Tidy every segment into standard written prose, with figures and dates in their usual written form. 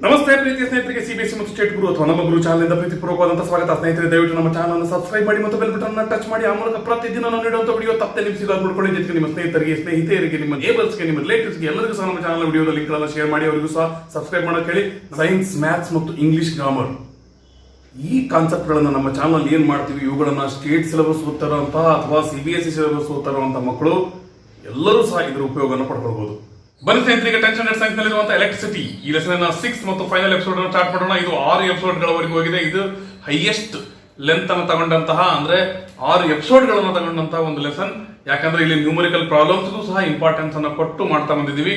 ನಮಸ್ತೆ ಪ್ರೀತಿಯ ಸ್ನೇಹಿತರಿಗೆ ಸಿಬಿಎಸ್ಸಿ ಮತ್ತು ಸ್ಟೇಟ್ ಗುರು ಅಥವಾ ನಮ್ಮ ಗುರು ಚಾನಲ್ ಪ್ರೀತಿಪೂರ್ವಕವಾದಂತಹ ಸ್ವಾಗತ. ಸ್ನೇಹಿತರೆ, ದಯವಿಟ್ಟು ನಮ್ಮ ಚಾನಲ್ ಸಬ್ಸ್ಕ್ರೈಬ್ ಮಾಡಿ ಮತ್ತು ಬೆಲ್ ಬಟನ್ ಟಚ್ ಮಾಡಿ. ಆ ಮೂಲಕ ಪ್ರತಿದಿನ ನಾವು ನೀಡುವಂತಹ ವಿಡಿಯೋ ತಪ್ಪದೆ ನೀವು ಸಿಗೋದು ನೋಡ್ಕೊಳ್ಳಿ. ಜೊತೆಗೆ ನಿಮ್ಮ ಸ್ನೇಹಿತರಿಗೆ, ನಿಮ್ಮ ನೇಬರ್ಸ್ಗೆ, ನಿಮ್ಮ ರಿಲೇಟಿವ್ಸ್ಗೆ ಎಲ್ಲರಿಗೂ ಸಹ ನಮ್ಮ ಚಾನಲ್ ವಿಡಿಯೋದ ಲಿಂಕ್ ಗಳನ್ನು ಶೇರ್ ಮಾಡಿ ಅವರಿಗೂ ಸಹ ಸಬ್ಸ್ಕ್ರೈಬ್ ಮಾಡೋಕೆ ಹೇಳಿ. ಸೈನ್ಸ್, ಮ್ಯಾಥ್ಸ್ ಮತ್ತು ಇಂಗ್ಲಿಷ್ ಗ್ರಾಮರ್ ಈ ಕಾನ್ಸೆಪ್ಟ್ ಗಳನ್ನ ನಮ್ಮ ಚಾನಲ್ ಏನ್ ಮಾಡ್ತೀವಿ, ಇವುಗಳನ್ನ ಸ್ಟೇಟ್ ಸಿಲೆಬಸ್ ಓದ್ತಾರಂತಹ ಅಥವಾ ಸಿಬಿಎಸ್ಇ ಸಿಲೆಬಸ್ ಓದ್ತಾರಂತ ಮಕ್ಕಳು ಎಲ್ಲರೂ ಸಹ ಇದರ ಉಪಯೋಗವನ್ನು ಪಡ್ಕೊಳ್ಬಹುದು. ಬನ್ನಿ ಸ್ನೇಹಿತರಿಗೆ, 10th ಸ್ಟ್ಯಾಂಡರ್ಡ್ ಸೈನ್ಸ್ ನಲ್ಲಿರುವಂತಹ ಎಲೆಕ್ಟ್ರಿಸಿಟಿ ಈ ಲೆಸನ್ 6 ಮತ್ತು ಫೈನಲ್ ಎಪಿಸೋಡ್ ಅನ್ನು ಸ್ಟಾರ್ಟ್ ಮಾಡೋಣ. ಇದು 6 ಎಪಿಸೋಡ್ ಗಳವರೆಗೂ ಹೋಗಿದೆ. ಇದು ಹೈಯೆಸ್ಟ್ ಲೆಂತ್ ಅನ್ನು ತಗೊಂಡಂತಹ, ಅಂದ್ರೆ 6 ಎಪಿಸೋಡ್ ಗಳನ್ನು ತಗೊಂಡಂತಹ ಒಂದು ಲೆಸನ್. ಯಾಕಂದ್ರೆ ಇಲ್ಲಿ ನ್ಯೂಮರಿಕಲ್ ಪ್ರಾಬ್ಲಮ್ಸ್ ಸಹ ಇಂಪಾರ್ಟೆನ್ಸ್ ಅನ್ನು ಕೊಟ್ಟು ಮಾಡ್ತಾ ಬಂದಿದ್ದೀವಿ.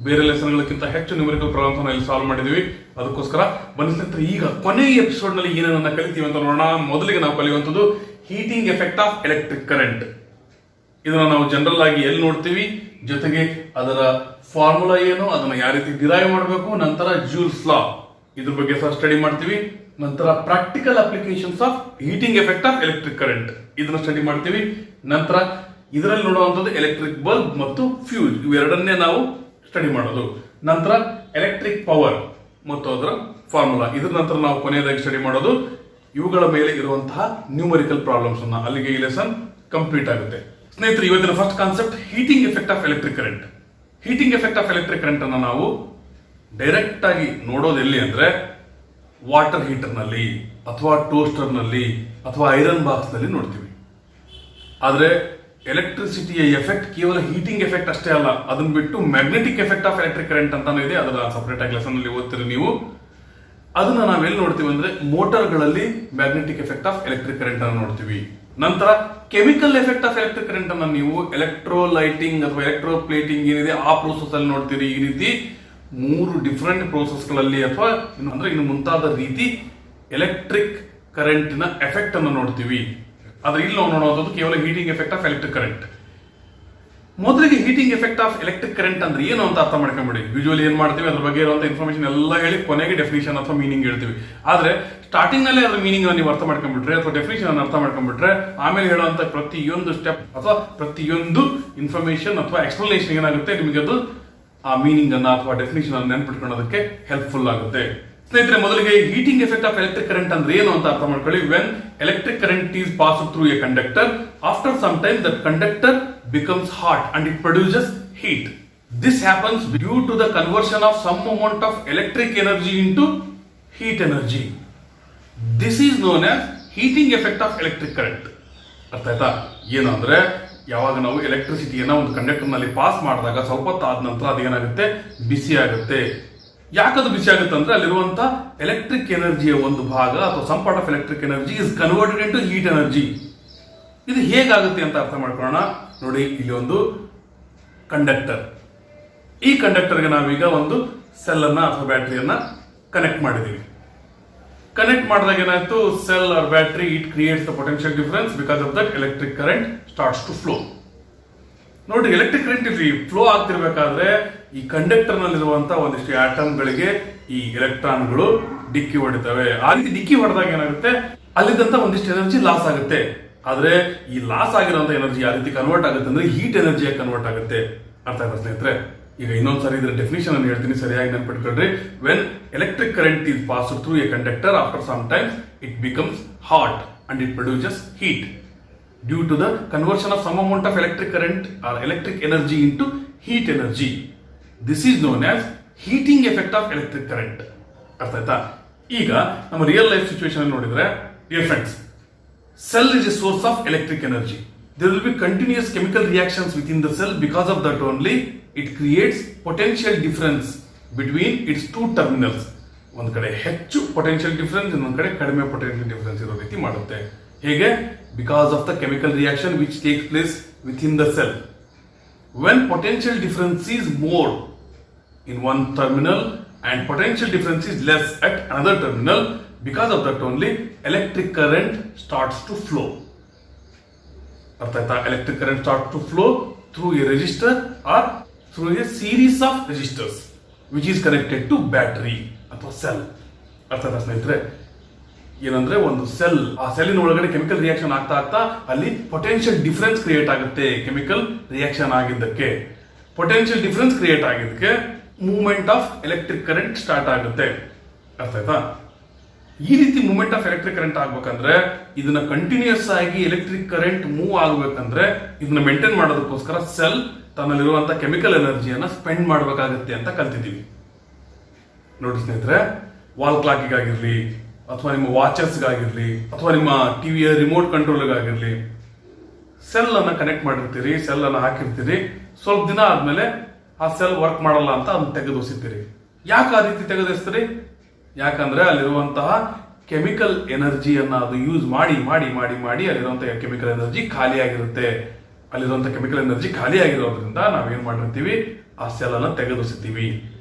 ಬೇರೆ ಲೆಸನ್ ಗಳಕ್ಕಿಂತ ಹೆಚ್ಚು ನ್ಯೂಮರಿಕಲ್ ಪ್ರಾಬ್ಲಮ್ಸ್ ಅನ್ನು ಇಲ್ಲಿ ಸಾಲ್ವ್ ಮಾಡಿದೀವಿ. ಅದಕ್ಕೋಸ್ಕರ ಬನ್ನಿ ಸ್ನೇಹಿತರೆ, ಈಗ ಕೊನೆಯ ಎಪಿಸೋಡ್ ನಲ್ಲಿ ಏನನ್ನ ಕಲಿತೀವಿ ಅಂತ ನೋಡೋಣ. ಮೊದಲಿಗೆ ನಾವು ಕಲಿಯುವಂತದ್ದು heating effect of electric current. ಇದನ್ನ ನಾವು ಜನರಲ್ ಆಗಿ ಎಲ್ಲಿ ನೋಡ್ತೀವಿ, ಜೊತೆಗೆ ಅದರ ಫಾರ್ಮುಲಾ ಏನು, ಅದನ್ನ ಯಾವ ರೀತಿ ಡಿರೈವ್ ಮಾಡಬೇಕು, ನಂತರ ಜೂಲ್ಸ್ ಲಾ ಇದ್ರ ಬಗ್ಗೆ ಸಹ ಸ್ಟಡಿ ಮಾಡ್ತೀವಿ. ನಂತರ practical applications of heating effect of electric current ಇದನ್ನ ಸ್ಟಡಿ ಮಾಡ್ತೀವಿ. ನಂತರ ಇದರಲ್ಲಿ ನೋಡುವಂಥದ್ದು ಎಲೆಕ್ಟ್ರಿಕ್ ಬಲ್ಬ್ ಮತ್ತು ಫ್ಯೂಸ್, ಇವೆರಡನ್ನೇ ನಾವು ಸ್ಟಡಿ ಮಾಡೋದು. ನಂತರ ಎಲೆಕ್ಟ್ರಿಕ್ ಪವರ್ ಮತ್ತು ಅದರ ಫಾರ್ಮುಲಾ, ಇದ್ರ ನಂತರ ನಾವು ಕೊನೆಯದಾಗಿ ಸ್ಟಡಿ ಮಾಡೋದು ಇವುಗಳ ಮೇಲೆ ಇರುವಂತಹ ನ್ಯೂಮರಿಕಲ್ ಪ್ರಾಬ್ಲಮ್ಸ್ ಅನ್ನ. ಅಲ್ಲಿಗೆ ಈ ಲೆಸನ್ ಕಂಪ್ಲೀಟ್ ಆಗುತ್ತೆ. ಸ್ನೇಹಿತರೆ, ಇವತ್ತಿನ first concept heating effect of electric current. Heating effect of electric current ಅನ್ನು ನಾವು ಡೈರೆಕ್ಟ್ ಆಗಿ ನೋಡೋದು ಎಲ್ಲಿ ಅಂದ್ರೆ ವಾಟರ್ ಹೀಟರ್ ನಲ್ಲಿ ಅಥವಾ ಟೋಸ್ಟರ್ ನಲ್ಲಿ ಅಥವಾ ಐರನ್ ಬಾಕ್ಸ್ ನಲ್ಲಿ ನೋಡ್ತೀವಿ. ಆದ್ರೆ ಎಲೆಕ್ಟ್ರಿಸಿಟಿಯ ಎಫೆಕ್ಟ್ ಕೇವಲ ಹೀಟಿಂಗ್ ಎಫೆಕ್ಟ್ ಅಷ್ಟೇ ಅಲ್ಲ, ಅದನ್ನ ಬಿಟ್ಟು magnetic effect of electric current ಅಂತಾನು ಇದೆ. ಅದನ್ನ ಸಪರೇಟ್ ಆಗಿ ಲೆಸನ್ ನಲ್ಲಿ ಓದ್ತೀರಿ ನೀವು. ಅದನ್ನ ನಾವೆಲ್ಲಿ ನೋಡ್ತೀವಿ ಅಂದ್ರೆ ಮೋಟಾರ್ಗಳಲ್ಲಿ magnetic effect of electric current ಅನ್ನು ನೋಡ್ತೀವಿ. ನಂತರ chemical effect of electric current ಅನ್ನು ನೀವು ಎಲೆಕ್ಟ್ರೋಲೈಟಿಂಗ್ ಅಥವಾ ಎಲೆಕ್ಟ್ರೋಪ್ಲೇಟಿಂಗ್ ಏನಿದೆ ಆ ಪ್ರೋಸೆಸ್ ಅಲ್ಲಿ ನೋಡ್ತೀರಿ. ಈ ರೀತಿ 3 ಡಿಫರೆಂಟ್ ಪ್ರೋಸೆಸ್ ಗಳಲ್ಲಿ ಅಥವಾ ಇನ್ನು ಮುಂತಾದ ರೀತಿ ಎಲೆಕ್ಟ್ರಿಕ್ ಕರೆಂಟಿನ ಎಫೆಕ್ಟ್ ಅನ್ನು ನೋಡ್ತೀವಿ. ಆದ್ರೆ ಇಲ್ಲಿ ನಾವು ನೋಡೋದು ಕೇವಲ heating effect of electric current. ಮೊದಲಿಗೆ heating effect of electric current ಅಂದ್ರೆ ಏನು ಅಂತ ಅರ್ಥ ಮಾಡ್ಕೊಂಬಿಡಿ. ಯೂಶುವಲಿ ಏನ್ ಮಾಡ್ತೀವಿ, ಅದ್ರ ಬಗ್ಗೆ ಇರುವಂತಹ ಇನ್ಫಾರ್ಮೇಶನ್ ಎಲ್ಲ ಹೇಳಿ ಕೊನೆಗೆ ಡೆಫಿನೇಷನ್ ಅಥವಾ ಮೀನಿಂಗ್ ಹೇಳ್ತೀವಿ. ಆದ್ರೆ ಸ್ಟಾರ್ಟಿಂಗ್ ನಲ್ಲಿ ಅದ್ರ ಮೀನಿಂಗ್ ನೀವು ಅರ್ಥ ಮಾಡ್ಕೊಂಡ್ಬಿಟ್ರೆ ಅಥವಾ ಡೆಫಿನೇಷನ್ ಅನ್ನು ಅರ್ಥ ಮಾಡ್ಕೊಂಡ್ಬಿಟ್ರೆ ಆಮೇಲೆ ಹೇಳುವಂತ ಪ್ರತಿಯೊಂದು ಸ್ಟೆಪ್ ಅಥವಾ ಪ್ರತಿಯೊಂದು ಇನ್ಫಾರ್ಮೇಶನ್ ಅಥವಾ ಎಕ್ಸ್ಪ್ಲನೇಷನ್ ಏನಾಗುತ್ತೆ, ನಿಮಗೆ ಅದು ಆ ಮೀನಿಂಗ್ ಅನ್ನ ಅಥವಾ ಡೆಫಿನೇಷನ್ ಅನ್ನು ನೆನ್ಪಿಟ್ಕೊಳ್ಳೋದಕ್ಕೆ ಹೆಲ್ಪ್ಫುಲ್ ಆಗುತ್ತೆ. ಸ್ನೇಹಿತರೆ, ಮೊದಲಿಗೆ heating effect of electric current ಅಂದ್ರೆ ಏನು ಅಂತ ಅರ್ಥ ಮಾಡ್ಕೊಳ್ಳಿ. When electric current is passed through a conductor, after some time that conductor becomes hot and it produces heat. This happens due to the conversion of some amount of electric energy into heat energy. This is known as heating effect of electric current. ಅರ್ಥ ಆಯ್ತಾ? ಏನು ಅಂದ್ರೆ ಯಾವಾಗ ನಾವು ಎಲೆಕ್ಟ್ರಿಸಿಟಿಯನ್ನ ಒಂದು conductor ನಲ್ಲಿ pass ಮಾಡಿದಾಗ ಸ್ವಲ್ಪ ಹೊತ್ತು ಆದ ನಂತರ ಅದೇನಾಗುತ್ತೆ, ಬಿಸಿ ಆಗುತ್ತೆ. ಯಾಕದು ಬಿಸಿ ಆಗುತ್ತೆ ಅಂದ್ರೆ ಅಲ್ಲಿರುವಂತ ಎಲೆಕ್ಟ್ರಿಕ್ ಎನರ್ಜಿಯ ಒಂದು ಭಾಗ ಅಥವಾ some part of electric energy is converted into heat energy. ಇದು ಹೇಗಾಗುತ್ತೆ ಅಂತ ಅರ್ಥ ಮಾಡ್ಕೊಳ್ಳೋಣ. ನೋಡಿ, ಇಲ್ಲಿ ಒಂದು ಕಂಡಕ್ಟರ್, ಈ ಕಂಡಕ್ಟರ್ಗೆ ನಾವೀಗ ಒಂದು ಸೆಲ್ ಅನ್ನ ಅಥವಾ ಬ್ಯಾಟರಿಯನ್ನ ಕನೆಕ್ಟ್ ಮಾಡಿದೀವಿ. ಕನೆಕ್ಟ್ ಮಾಡಿದಾಗ ಏನಾಯ್ತು, cell or battery it creates the potential difference. Because of that electric current starts to flow. ನೋಡಿ, ಎಲೆಕ್ಟ್ರಿಕ್ ಕರೆಂಟ್ ಇಲ್ಲಿ ಫ್ಲೋ ಆಗ್ತಿರ್ಬೇಕಾದ್ರೆ ಈ ಕಂಡಕ್ಟರ್ ನಲ್ಲಿರುವಂತಹ ಒಂದಿಷ್ಟು ಆಟಮ್ ಗಳಿಗೆ ಈ ಎಲೆಕ್ಟ್ರಾನ್ಗಳು ಡಿಕ್ಕಿ ಹೊಡಿತವೆ. ಆ ರೀತಿ ಡಿಕ್ಕಿ ಹೊಡೆದಾಗ ಏನಾಗುತ್ತೆ, ಅಲ್ಲಿದ್ದಂತ ಒಂದಿಷ್ಟು ಎನರ್ಜಿ ಲಾಸ್ ಆಗುತ್ತೆ. ಆದ್ರೆ ಈ ಲಾಸ್ ಆಗಿರುವಂತ ಎನರ್ಜಿ ಯಾವ ರೀತಿ ಕನ್ವರ್ಟ್ ಆಗುತ್ತೆ ಅಂದ್ರೆ ಹೀಟ್ ಎನರ್ಜಿಯಾಗಿ ಕನ್ವರ್ಟ್ ಆಗುತ್ತೆ. ಅರ್ಥ ಆಯ್ತಾ ಸ್ನೇಹಿತರೆ? ಈಗ ಇನ್ನೊಂದ್ಸರಿ ಇದರ ಡೆಫಿನೇಷನ್ ಅನ್ನು ಹೇಳ್ತೀನಿ, ಸರಿಯಾಗಿ ನೆನ್ಪಿಟ್ಕೊಳ್ರಿ. When electric current is passed through a conductor, after some times it becomes hot and it produces heat due to the conversion of some amount of electric current or electric energy into heat energy. This is known as heating effect of electric current. ಅರ್ಥ ಆಯ್ತಾ? ಈಗ ನಮ್ಮ real life situation ನೋಡಿದ್ರೆ, dear friends, cell is a source of electric energy. There will be continuous chemical reactions within the cell. Because of that only it creates potential difference between its two terminals. ಒಂದು ಕಡೆ ಹೆಚ್ಚು potential difference, ಇನ್ನೊಂದು ಕಡೆ ಕಡಿಮೆ potential difference ಇರೋ ರೀತಿ ಮಾಡುತ್ತೆ. ಹೇಗೆ? Because of the chemical reaction which takes place within the cell. When potential difference is more in one terminal and potential difference is less at another terminal, because of that only electric current starts to flow. ಅರ್ಥ ಆಯ್ತಾ? Electric current starts to flow through a resistor or through a series of resistors which is connected to battery ಅಥವಾ cell. ಅರ್ಥ ಆಯ್ತಾ ಸ್ನೇಹಿತರೆ? ಏನಂದ್ರೆ ಒಂದು cell, ಆ ಸೆಲ್ಲಿನ ಒಳಗಡೆ ಕೆಮಿಕಲ್ ರಿಯಾಕ್ಷನ್ ಆಗ್ತಾ ಆಗ್ತಾ ಅಲ್ಲಿ ಪೊಟೆನ್ಶಿಯಲ್ ಡಿಫರೆನ್ಸ್ ಕ್ರಿಯೇಟ್ ಆಗುತ್ತೆ. ಕೆಮಿಕಲ್ ರಿಯಾಕ್ಷನ್ ಆಗಿದ್ದಕ್ಕೆ ಪೊಟೆನ್ಶಿಯಲ್ ಡಿಫರೆನ್ಸ್ ಕ್ರಿಯೇಟ್ ಆಗಿದ್ದಕ್ಕೆ movement of electric current start ಆಗುತ್ತೆ. ಅರ್ಥ ಆಯ್ತಾ? ಈ ರೀತಿ ಮೂವ್ಮೆಂಟ್ ಆಫ್ ಎಲೆಕ್ಟ್ರಿಕ್ ಕರೆಂಟ್ ಆಗ್ಬೇಕಂದ್ರೆ ಇದನ್ನ ಕಂಟಿನ್ಯೂಸ್ ಆಗಿ ಎಲೆಕ್ಟ್ರಿಕ್ ಕರೆಂಟ್ ಮೂವ್ ಆಗ್ಬೇಕಂದ್ರೆ ಇದನ್ನ ಮೇಂಟೈನ್ ಮಾಡೋದಕ್ಕೋಸ್ಕರ ಸೆಲ್ ತನ್ನಲ್ಲಿರುವಂತಹ ಕೆಮಿಕಲ್ ಎನರ್ಜಿಯನ್ನ ಸ್ಪೆಂಡ್ ಮಾಡಬೇಕಾಗುತ್ತೆ ಅಂತ ಕಲ್ತಿದ್ದೀವಿ. ನೋಡಿ ಸ್ನೇಹಿತರೆ, ವಾಲ್ ಕ್ಲಾಕಿಗಾಗಿರ್ಲಿ ಅಥವಾ ನಿಮ್ಮ ವಾಚಸ್ಗಾಗಿರ್ಲಿ ಅಥವಾ ನಿಮ್ಮ ಟಿವಿಯ ರಿಮೋಟ್ ಕಂಟ್ರೋಲ್ಗಾಗಿರ್ಲಿ ಸೆಲ್ ಅನ್ನ ಕನೆಕ್ಟ್ ಮಾಡಿರ್ತೀರಿ, ಸೆಲ್ ಅನ್ನ ಹಾಕಿರ್ತೀರಿ. ಸ್ವಲ್ಪ ದಿನ ಆದ್ಮೇಲೆ ಆ ಸೆಲ್ ವರ್ಕ್ ಮಾಡಲ್ಲ ಅಂತ ಅದನ್ನ ತೆಗೆದೋಸಿರ್ತೀರಿ. ಯಾಕೆ ಆ ರೀತಿ ತೆಗೆದೋಸ್ತೀರಿ? ಯಾಕಂದ್ರೆ ಅಲ್ಲಿರುವಂತಹ ಕೆಮಿಕಲ್ ಎನರ್ಜಿಯನ್ನ ಅದು ಯೂಸ್ ಮಾಡಿ ಮಾಡಿ ಮಾಡಿ ಮಾಡಿ ಅಲ್ಲಿರುವಂತಹ ಕೆಮಿಕಲ್ ಎನರ್ಜಿ ಖಾಲಿ ಆಗಿರುತ್ತೆ. ಅಲ್ಲಿರುವಂತಹ ಕೆಮಿಕಲ್ ಎನರ್ಜಿ ಖಾಲಿ ಆಗಿರೋದ್ರಿಂದ ನಾವೇನ್ ಮಾಡಿರ್ತೀವಿ, ಆ ಸೆಲ್ ಅನ್ನ ತೆಗೆದೋಸಿರ್ತೀವಿ.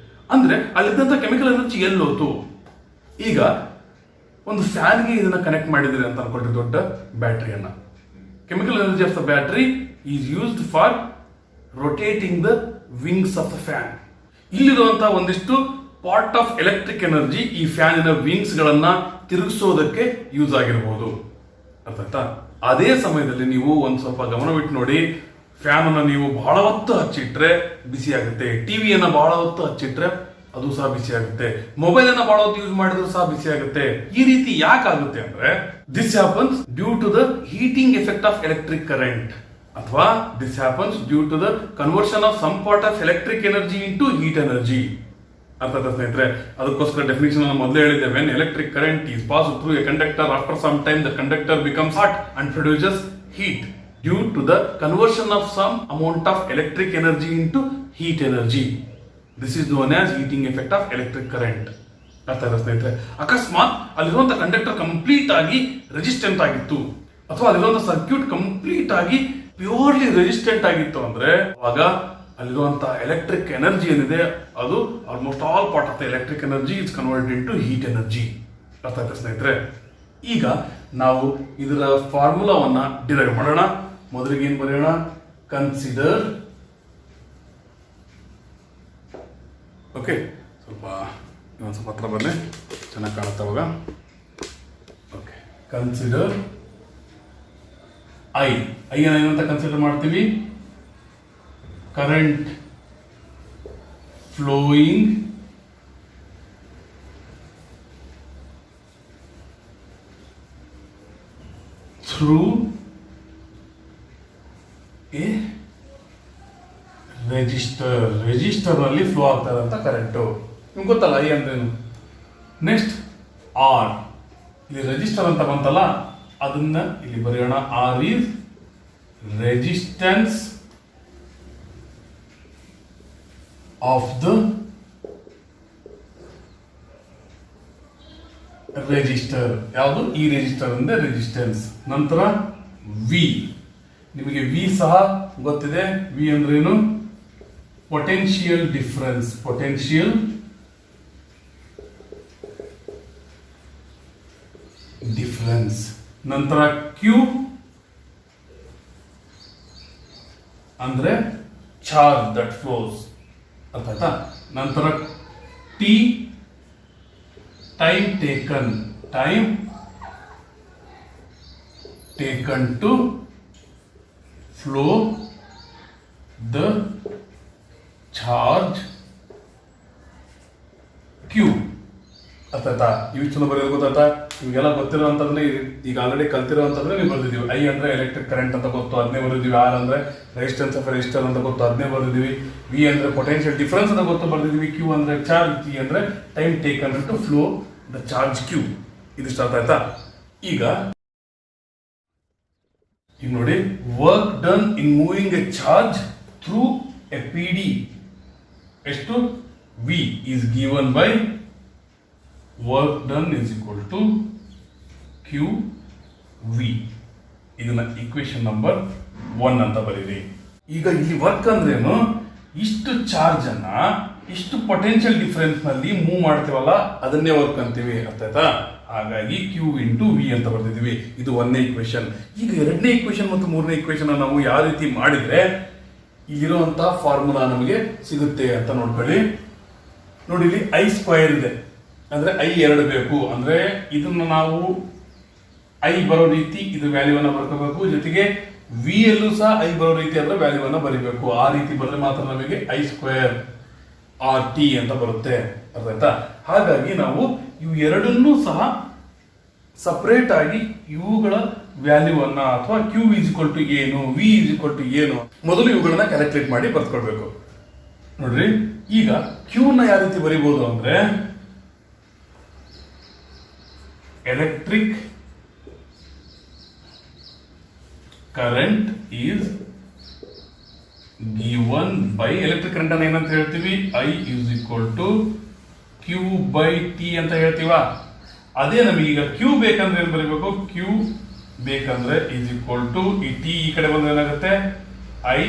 ಅಂದ್ರೆ ಅಲ್ಲಿದ್ದಂತ ಕೆಮಿಕಲ್ ಎನರ್ಜಿ ಎಲ್ಲೋತು? ಈಗ ಒಂದು ಫ್ಯಾನ್ಗೆ ಇದನ್ನ ಕನೆಕ್ಟ್ ಮಾಡಿದ್ರಿ ಅಂತ ಅನ್ಕೊಳ್ರಿ, ದೊಡ್ಡ ಬ್ಯಾಟ್ರಿಯನ್ನ. Chemical energy of the battery is used for rotating the wings of the fan. ಇಲ್ಲಿರುವಂತಹ ಒಂದಿಷ್ಟು ಪಾರ್ಟ್ ಆಫ್ ಎಲೆಕ್ಟ್ರಿಕ್ ಎನರ್ಜಿ ಈ ಫ್ಯಾನಿನ ವಿಂಗ್ಸ್ ಗಳನ್ನ ತಿರುಗಿಸೋದಕ್ಕೆ ಯೂಸ್ ಆಗಿರಬಹುದು. ಅರ್ಥ ಆಯ್ತಾ? ಅದೇ ಸಮಯದಲ್ಲಿ ನೀವು ಒಂದ್ ಸ್ವಲ್ಪ ಗಮನವಿಟ್ಟು ನೋಡಿ, ಫ್ಯಾನ್ ಅನ್ನ ನೀವು ಬಹಳ ಹೊತ್ತು ಹಚ್ಚಿಟ್ರೆ ಬಿಸಿ ಆಗುತ್ತೆ, ಟಿವಿಯನ್ನ ಬಹಳ ಹೊತ್ತು ಹಚ್ಚಿಟ್ರೆ ಅದು ಸಹ ಬಿಸಿ ಆಗುತ್ತೆ, ಮೊಬೈಲ್ ಅನ್ನ ಬಹಳ ಹೊತ್ತು ಯೂಸ್ ಮಾಡಿದ್ರು ಸಹ ಬಿಸಿ ಆಗುತ್ತೆ. ಈ ರೀತಿ ಯಾಕಾಗುತ್ತೆ ಅಂದ್ರೆ this happens due to the heating effect of electric current, ಅಥವಾ this happens due to the conversion of some part of electric energy into heat energy. ಅರ್ಥ ಆಯ್ತಾ ಸ್ನೇಹಿತರೆ? ಅದಕ್ಕೋಸ್ಕರ ಡೆಫಿನಿಷನ್ ಮೊದಲೇ ಹೇಳಿದ್ದೆ, when electric current is pass through a conductor after some time the conductor becomes hot and produces heat due to the conversion of some amount of electric energy into heat energy. This is known as heating effect of electric current. ಅರ್ಥ ಆಯ್ತಾ ಸ್ನೇಹಿತರೆ? ಅಕಸ್ಮಾತ್ ಅಲ್ಲಿರುವಂತಹ conductor complete ಆಗಿ resistant ಆಗಿತ್ತು, ಅಥವಾ ಅಲ್ಲಿರುವಂತಹ circuit complete ಆಗಿ ಪ್ಯೂರ್ಲಿ ರೆಸಿಸ್ಟೆಂಟ್ ಆಗಿತ್ತು ಅಂದ್ರೆ ಅವಾಗ ಅಲ್ಲಿರುವಂತಹ ಎಲೆಕ್ಟ್ರಿಕ್ ಎನರ್ಜಿ ಏನಿದೆ ಅದು almost all part of the electric energy is converted into heat energy. ಅರ್ಥ ಆಯ್ತಾ ಸ್ನೇಹಿತರೆ? ಈಗ ನಾವು ಇದರ ಫಾರ್ಮುಲಾವನ್ನ ಡಿರೈವ್ ಮಾಡೋಣ. ಮೊದಲಿಗೆ ಏನ್ ಬರೆಯೋಣ? ಕನ್ಸಿಡರ್. ಓಕೆ, ಸ್ವಲ್ಪ ಇನ್ನೊಂದು ಸ್ವಲ್ಪ ಹತ್ರ ಬರಲಿ, ಚೆನ್ನಾಗಿ ಕಾಣುತ್ತೆ ಅವಾಗ. Okay, consider I. ಐ ಏನಂತ ಕನ್ಸಿಡರ್ ಮಾಡ್ತೀವಿ? Current flowing through A register. Register ನಲ್ಲಿ ಫ್ಲೋ ಆಗ್ತದೆ ಅಂತ ಕರೆಂಟು. ನಿಮ್ಗೆ ಗೊತ್ತಲ್ಲ ಐ ಅಂದ್ರೇನು. Next R. ಇಲ್ಲಿ ರೆಜಿಸ್ಟರ್ ಅಂತ ಬಂತಲ್ಲ, ಅದನ್ನ ಇಲ್ಲಿ ಬರೆಯೋಣ. R is resistance of the resistor. ಯಾವುದು? ಈ ರೆಜಿಸ್ಟರ್ ಅಂದ್ರೆ ರೆಜಿಸ್ಟೆನ್ಸ್. ನಂತರ ವಿ. ನಿಮಗೆ ವಿ ಸಹ ಗೊತ್ತಿದೆ. ವಿ ಅಂದ್ರೇನು? Potential difference. Potential difference. ನಂತರ ಕ್ಯೂ ಅಂದ್ರೆ ಚಾರ್ಜ್ ದಟ್ ಫ್ಲೋಸ್. ಅರ್ಥ ಆಯ್ತಾ? ನಂತರ T time taken. Time taken to flow the charge Q. ಅರ್ಥ ಆಯ್ತಾ? ಇವಿಷ್ಟು ಬರೆಯೋದು ಗೊತ್ತಾಯ್ತಾ? ಇವಾಗೆಲ್ಲ ಗೊತ್ತಿರೋಂಥದ್ದೇ ಈಗ ಆಲ್ರೆಡಿ ಕಲ್ತಿರೋಂಥದ್ದೇ ನೀವು ಬರೆದಿದ್ದೀವಿ. ಐ ಅಂದ್ರೆ ಎಲೆಕ್ಟ್ರಿಕ್ ಕರೆಂಟ್ ಅಂತ ಗೊತ್ತು, ಅದನ್ನೇ ಬರೆದಿದ್ದೀವಿ. ಆರ್ ಅಂದ್ರೆ ರೆಸಿಸ್ಟೆನ್ಸ್ ಆಫ್ ರೆಸಿಸ್ಟರ್ ಅಂತ ಗೊತ್ತು, ಅದನ್ನೇ ಬರೆದಿದ್ದೀವಿ. ವಿ ಅಂದ್ರೆ ಪೊಟೆನ್ಶಿಯಲ್ ಡಿಫರೆನ್ಸ್ ಅಂತ ಗೊತ್ತು, ಬರೆದಿದ್ದೀವಿ. ಕ್ಯೂ ಅಂದ್ರೆ ಚಾರ್ಜ್, ಟಿ ಅಂದ್ರೆ time taken to flow the charge Q. ಇದಿಷ್ಟು ಅರ್ಥ ಆಯ್ತಾ? ಈಗ ನೋಡಿ, work done in moving a charge through a P D ಎಷ್ಟು? V is given by work done is equal to Q V. ಇದನ್ನ equation number 1 ಅಂತ ಬರೀರಿ. ಈಗ ಇಲ್ಲಿ ವರ್ಕ್ ಅಂದ್ರೇನು? ಇಷ್ಟು ಚಾರ್ಜ್ ಅನ್ನ ಇಷ್ಟು ಪೊಟೆನ್ಶಿಯಲ್ ಡಿಫರೆನ್ಸ್ ನಲ್ಲಿ ಮೂವ್ ಮಾಡ್ತೀವಲ್ಲ, ಅದನ್ನೇ ವರ್ಕ್ ಅಂತೀವಿ. ಅರ್ಥ ಆಯ್ತಾ? ಹಾಗಾಗಿ ಕ್ಯೂ ಇಂಟು ವಿ ಅಂತ ಬರ್ತಿದೀವಿ. ಇದು 1ನೇ ಈಕ್ವೇಶನ್. ಈಗ 2ನೇ ಈಕ್ವೇಶನ್ ಮತ್ತು 3ನೇ ಈಕ್ವೇಶನ್ ನಾವು ಯಾವ ರೀತಿ ಮಾಡಿದ್ರೆ ಇಲ್ಲಿರುವಂತಹ ಫಾರ್ಮುಲಾ ನಮಗೆ ಸಿಗುತ್ತೆ ಅಂತ ನೋಡ್ಕೊಳ್ಳಿ. ನೋಡಿ, ಇಲ್ಲಿ ಐ ಸ್ಕ್ವೈರ್ ಇದೆ ಅಂದ್ರೆ ಐ 2 ಬೇಕು. ಅಂದ್ರೆ ಇದನ್ನ ನಾವು ಐ ಬರೋ ರೀತಿ ಇದು ವ್ಯಾಲ್ಯೂವನ್ನ ಬರ್ಕೋಬೇಕು. ಜೊತೆಗೆ ವಿ ಯಲ್ಲೂ ಸಹ ಐ ಬರೋ ರೀತಿ ಅಂದ್ರೆ ವ್ಯಾಲ್ಯೂವನ್ನ ಬರೀಬೇಕು. ಆ ರೀತಿ ಬರೆದ್ರೆ ಮಾತ್ರ ನಮಗೆ ಐ ಸ್ಕ್ವೇರ್ ಆರ್ ಟಿ ಅಂತ ಬರುತ್ತೆ. ಅರ್ಥ ಆಯ್ತಾ? ಹಾಗಾಗಿ ನಾವು ಇವು ಎರಡನ್ನೂ ಸಹ ಸಪರೇಟ್ ಆಗಿ ಇವುಗಳ ವ್ಯಾಲ್ಯೂ ಅನ್ನ ಅಥವಾ ಕ್ಯೂ ಈಸ್ ಈಕ್ವಲ್ ಟು ಏನು, ವಿ ಈಸ್ ಈಕ್ವಲ್ ಟು ಏನು, ಮೊದಲು ಇವುಗಳನ್ನ ಕ್ಯಾಲ್ಕುಲೇಟ್ ಮಾಡಿ ಬರ್ಕೊಳ್ಬೇಕು. ನೋಡ್ರಿ, ಈಗ ಕ್ಯೂ ನ ಯಾವ ರೀತಿ ಬರೀಬಹುದು ಅಂದ್ರೆ electric current is given by, electric current ಅನ್ನ ಏನಂತ ಹೇಳ್ತೀವಿ, I is equal to Q by T ಅಂತ ಹೇಳ್ತೀವ. ಅದೇ ನಮಗೀಗ ಕ್ಯೂ ಬೇಕಂದ್ರೆ ಏನ್ ಬರೀಬೇಕು, ಕ್ಯೂ ಬೇಕಂದ್ರೆ ಈಸ್ ಈಕ್ವಲ್ ಟು ಈ ಟಿ ಈ ಕಡೆ ಬಂದ್ರೆ ಏನಾಗುತ್ತೆ, ಐ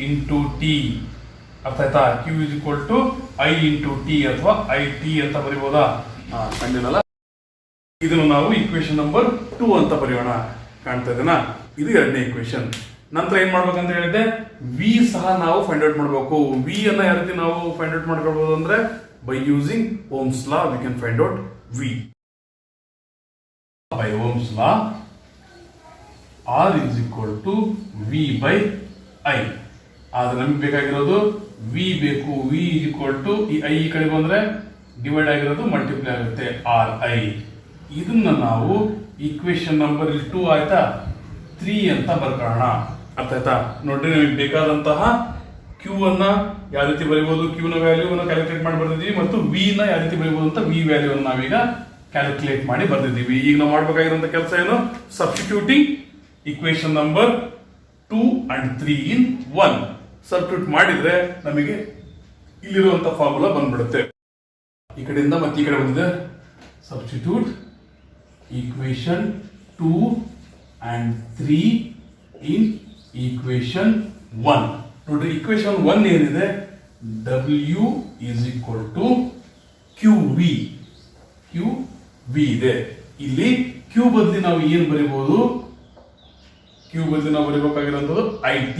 ಇಂಟು ಟಿ. ಅರ್ಥ ಆಯ್ತಾ? Q is equal to I into T ಅಥವಾ ಐ ಟಿ ಅಂತ ಬರೀಬೋದಾ? ಕಂಡಿನಲ್ಲ. ಇದನ್ನು ನಾವು ಇಕ್ವೇಶನ್ ನಂಬರ್ 2 ಅಂತ ಬರೆಯೋಣ. ಕಾಣ್ತಾ ಇದೆನಾ? ಇದು ಎರಡನೇ ಇಕ್ವೇಶನ್. ನಂತರ ಏನ್ ಮಾಡ್ಬೇಕಂತ ಹೇಳಿದ್ದೆ, ವಿ ಸಹ ನಾವು ಫೈಂಡ್ ಔಟ್ ಮಾಡಬೇಕು. ವಿ ಅನ್ನ ಯಾವ ರೀತಿ ನಾವು ಫೈಂಡ್ ಔಟ್ ಮಾಡ್ಕೊಳ್ಬಹುದು ಅಂದ್ರೆ by using Ohm's law we can find out V. By Ohm's law R is equal to V by I. ಆದ್ರೆ ನಮಗೆ ಬೇಕಾಗಿರೋದು ವಿ ಬೇಕು. ವಿ ಇಸ್ ಈಕ್ವಲ್ ಟು ಈ ಐ ಈ ಕಡೆ ಬಂದ್ರೆ ಡಿವೈಡ್ ಆಗಿರೋದು ಮಲ್ಟಿಪ್ಲೈ ಆಗುತ್ತೆ ಆರ್ ಐ. ಇದನ್ನ ನಾವು ಈಕ್ವೇಶನ್ ನಂಬರ್ 2 ಆಯ್ತಾ 3 ಅಂತ ಬರ್ಕೊಳ್ಳೋಣ. ಅರ್ಥ ಆಯ್ತಾ? ನೋಡ್ರಿ, ನಮಗೆ ಬೇಕಾದಂತಹ ಕ್ಯೂ ಅನ್ನ ಯಾವ ರೀತಿ ಬರೀಬಹುದು, ಕ್ಯೂ ನ ವ್ಯಾಲ್ಯೂ ಅನ್ನು ಕ್ಯಾಲ್ಕುಲೇಟ್ ಮಾಡಿ ಬರ್ದಿದ್ದೀವಿ, ಮತ್ತು ವಿ ನ ಯಾವ ರೀತಿ ಬರೀಬಹುದು ಅಂತ ವಿ ವ್ಯಾಲ್ಯೂ ಅನ್ನು ನಾವೀಗ ಕ್ಯಾಲ್ಕುಲೇಟ್ ಮಾಡಿ ಬರ್ದಿದ್ದೀವಿ. ಈಗ ನಾವು ಮಾಡಬೇಕಾಗಿರುವಂತ ಕೆಲಸ ಏನು, substituting equation number 2 and 3 in 1. Substitute ಮಾಡಿದ್ರೆ ನಮಗೆ ಇಲ್ಲಿರುವಂತ ಫಾರ್ಮುಲಾ ಬಂದ್ಬಿಡುತ್ತೆ. ಈ ಕಡೆಯಿಂದ ಮತ್ತೆ ಈ ಕಡೆ ಬಂದಿದೆ. Substitute equation 2 and 3 in equation 1. ನೋಡ್ರಿ, ಈಕ್ವೇಶನ್ 1 ಏನಿದೆ, W is equal to QV. QV ಇದೆ. ಇಲ್ಲಿ Q ಬದಲಿ ನಾವು ಏನು ಬರೀಬಹುದು, Q ಬದಲಿ ನಾವು ಬರೀಬೇಕಾಗಿರುವಂತದ್ದು IT.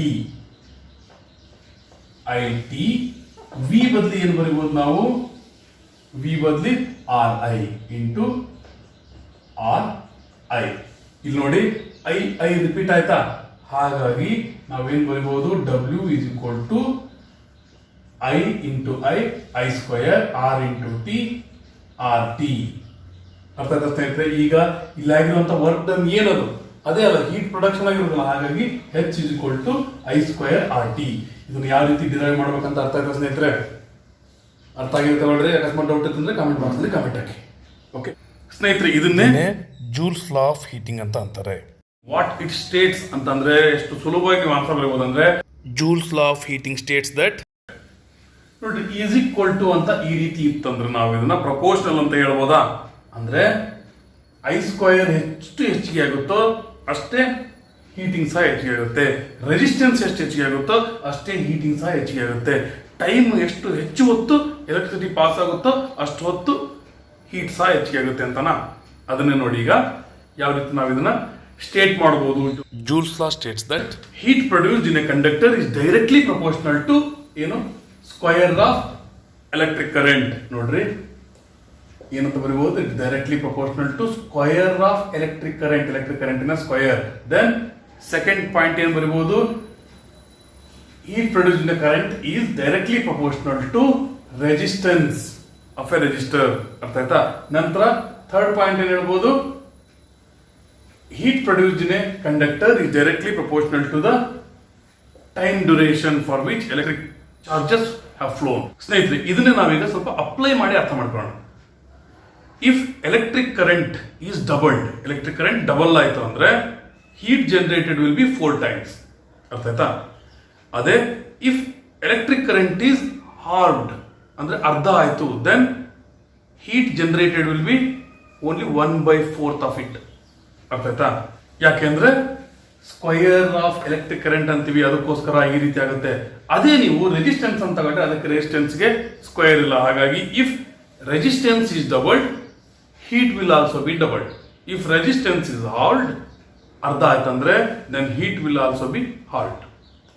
V ಬದಲಿ ಏನು ಬರೀಬಹುದು ನಾವು, V ಬದಲಿ RI ಇಂಟು RI. ಇಲ್ಲಿ ನೋಡಿ, ಐ ರಿಪೀಟ್ ಆಯ್ತಾ? ಹಾಗಾಗಿ ನಾವೇನ್ ಬರೀಬಹುದು, W is equal to I into I square, R into T, RT. ಅರ್ಥ ಆಯ್ತಾ ಸ್ನೇಹಿತರೆ? ಈಗ ಇಲ್ಲಾಗಿರುವಂತ ವರ್ಕ್ ಡನ್ ಏನದು, ಅದೇ ಅಲ್ಲ, ಹೀಟ್ ಪ್ರೊಡಕ್ಷನ್ ಆಗಿರೋದಿಲ್ಲ. ಹಾಗಾಗಿ H is equal to I square RT. ಇದನ್ನ ಯಾವ ರೀತಿ ಡಿರೈವ್ ಮಾಡ್ಬೇಕಂತ ಅರ್ಥ ಆಯ್ತಾ ಸ್ನೇಹಿತರೆ? ಅರ್ಥ ಆಗಿರುತ್ತೆ ನೋಡ್ರಿ. ಅಕಸ್ಮಾತ್ ಡೌಟ್ ಇತ್ತಂದ್ರೆ ಕಾಮೆಂಟ್ ಬಾಕ್ಸ್ ಅಲ್ಲಿ ಕಾಮೆಂಟ್ ಹಾಕಿ. ಓಕೆ ಸ್ನೇಹಿತರೆ, ಇದನ್ನೇ ಜೂಲ್ಸ್ ಲಾ ಆಫ್ ಹೀಟಿಂಗ್ ಅಂತ ಅಂತಾರೆ. ವಾಟ್ ಇಟ್ ಸ್ಟೇಟ್ಸ್ ಅಂತಂದ್ರೆ ಎಷ್ಟು ಸುಲಭವಾಗಿ ನೀವು ಆನ್ಸರ್ ಬರೀಬಹುದು ಅಂದ್ರೆ, Jules law of heating States that, ನೋಡ್ರಿ, ಈಸ್ ಈಕ್ವಲ್ ಟು ಅಂತ ಈ ರೀತಿ ಇತ್ತಂದ್ರೆ ನಾವು ಇದನ್ನ ಪ್ರಪೋರ್ಷನಲ್ ಅಂತ ಹೇಳ್ಬೋದಾ? ಅಂದ್ರೆ ಐ ಸ್ಕ್ವಯರ್ ಎಷ್ಟು ಹೆಚ್ಚಿಗೆ ಆಗುತ್ತೋ ಅಷ್ಟೇ ಹೀಟಿಂಗ್ ಸಹ ಹೆಚ್ಚಿಗೆ ಆಗುತ್ತೆ. ರೆಸಿಸ್ಟೆನ್ಸ್ ಎಷ್ಟು ಹೆಚ್ಚಿಗೆ ಆಗುತ್ತೋ ಅಷ್ಟೇ ಹೀಟಿಂಗ್ ಸಹ ಹೆಚ್ಚಿಗೆ ಆಗುತ್ತೆ. ಟೈಮ್ ಎಷ್ಟು ಹೆಚ್ಚು ಹೊತ್ತು ಎಲೆಕ್ಟ್ರಿಸಿಟಿ ಪಾಸ್ ಆಗುತ್ತೋ ಅಷ್ಟು ಹೊತ್ತು ಹೀಟ್ ಸಹ ಹೆಚ್ಚಿಗೆ ಆಗುತ್ತೆ ಅಂತನಾ? ಅದನ್ನೇ ನೋಡಿ ಈಗ ಯಾವ ರೀತಿ ನಾವು ಇದನ್ನ ಸ್ಟೇಟ್ ಮಾಡಬಹುದು. Joule's law states that heat produced in a conductor is directly proportional to ಏನು, ಸ್ಕ್ವಯರ್ ಆಫ್ ಎಲೆಕ್ಟ್ರಿಕ್ ಕರೆಂಟ್. ನೋಡ್ರಿ, ಏನಂತ ಬರೀಬಹುದು, it directly proportional to square of electric current ನ ಸ್ಕ್ವಯರ್. ದೆನ್ ಸೆಕೆಂಡ್ ಪಾಯಿಂಟ್ ಏನ್ ಬರೀಬಹುದು, heat produced in the current is directly proportional to resistance of a resistor. ಅರ್ಥ ಆಯ್ತಾ? ನಂತರ ಥರ್ಡ್ ಪಾಯಿಂಟ್ ಏನ್ ಹೇಳ್ಬೋದು, heat produced in a conductor is directly proportional to the time duration for which electric charges have flown. ಸ್ನೇಹಿತರೆ, ಇದನ್ನೇ ನಾವೀಗ ಸ್ವಲ್ಪ apply ಮಾಡಿ ಅರ್ಥ ಮಾಡ್ಕೊಳ್ಳೋಣ. If electric current is doubled, electric current double ಆಯ್ತು ಅಂದ್ರೆ heat generated will be 4 times. ಅರ್ಥ ಆಯ್ತಾ? ಅದೇ if electric current is halved ಅಂದ್ರೆ ಅರ್ಧ ಆಯ್ತು, then heat generated will be only 1/4 of it. ಅರ್ಥ ಆಯ್ತಾ? ಯಾಕೆಂದ್ರೆ ಸ್ಕ್ವಯರ್ ಆಫ್ ಎಲೆಕ್ಟ್ರಿಕ್ ಕರೆಂಟ್ ಅಂತೀವಿ, ಅದಕ್ಕೋಸ್ಕರ ಈ ರೀತಿ ಆಗುತ್ತೆ. ಅದೇ ನೀವು ರೆಸಿಸ್ಟೆನ್ಸ್ ಅಂತ ತಗೊಂಡ್ರೆ ಅದಕ್ಕೆ ರೆಸಿಸ್ಟೆನ್ಸ್ಗೆ ಸ್ಕ್ವಯರ್ ಇಲ್ಲ. ಹಾಗಾಗಿ if resistance is doubled, heat will also be doubled. If resistance is halved, ಅರ್ಧ ಆಯ್ತಂದ್ರೆ then heat will also be halved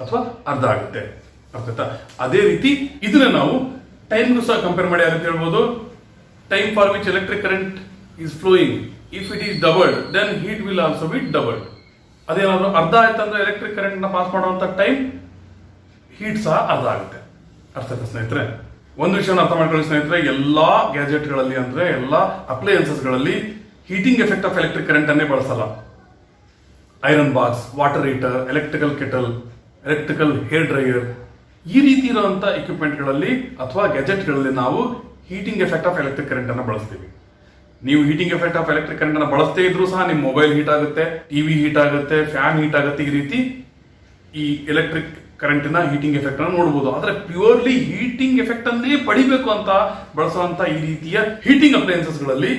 ಅಥವಾ ಅರ್ಧ ಆಗುತ್ತೆ. ಅರ್ಥ ಆಯ್ತಾ? ಅದೇ ರೀತಿ ಇದನ್ನ ನಾವು ಟೈಮ್ಗೂ ಸಹ ಕಂಪೇರ್ ಮಾಡಿ ಅದಕ್ಕೆ ಹೇಳ್ಬೋದು, time for which electric current is flowing, if it is doubled then heat will also be doubled. ಅದೇನಾದ್ರು ಅರ್ಧ ಆಯ್ತಂದ್ರೆ ಎಲೆಕ್ಟ್ರಿಕ್ ಕರೆಂಟ್ ನ ಪಾಸ್ ಮಾಡುವಂತ ಟೈಮ್, ಹೀಟ್ ಸಹ ಅರ್ಧ ಆಗುತ್ತೆ. ಅರ್ಥ ಆಯ್ತಾ ಸ್ನೇಹಿತರೆ? ಒಂದು ವಿಷಯನ ಅರ್ಥ ಮಾಡ್ಕೊಳ್ಳಿ ಸ್ನೇಹಿತರೆ, ಎಲ್ಲಾ ಗ್ಯಾಜೆಟ್ಗಳಲ್ಲಿ ಅಂದ್ರೆ ಎಲ್ಲಾ ಅಪ್ಲಯನ್ಸಸ್ಗಳಲ್ಲಿ heating effect of electric current ಅನ್ನೇ ಬಳಸಲ್ಲ. Iron box, water heater, electrical kettle, electrical hair dryer, ಈ ರೀತಿ ಇರುವಂತಹ ಎಕ್ವಿಪ್ಮೆಂಟ್ಗಳಲ್ಲಿ ಅಥವಾ ಗ್ಯಾಜೆಟ್ಗಳಲ್ಲಿ ನಾವು heating effect of electric current ಅನ್ನು ಬಳಸ್ತೀವಿ. ನೀವು heating effect of electric current ಅನ್ನು ಬಳಸದೇ ಇದ್ರೂ ಸಹ ನಿಮ್ಮ ಮೊಬೈಲ್ ಹೀಟ್ ಆಗುತ್ತೆ, ಟಿವಿ ಹೀಟ್ ಆಗುತ್ತೆ, ಫ್ಯಾನ್ ಹೀಟ್ ಆಗುತ್ತೆ. ಈ ರೀತಿ ಈ ಎಲೆಕ್ಟ್ರಿಕ್ ಕರೆಂಟಿನ ಹೀಟಿಂಗ್ ಎಫೆಕ್ಟ್ ಅನ್ನು ನೋಡಬಹುದು. ಆದ್ರೆ ಪ್ಯೂರ್ಲಿ ಹೀಟಿಂಗ್ ಎಫೆಕ್ಟ್ ಅನ್ನೇ ಪಡಿಬೇಕು ಅಂತ ಬಳಸುವಂತ ಈ ರೀತಿಯ ಹೀಟಿಂಗ್ ಅಪ್ಲಯನ್ಸಸ್ ಗಳಲ್ಲಿ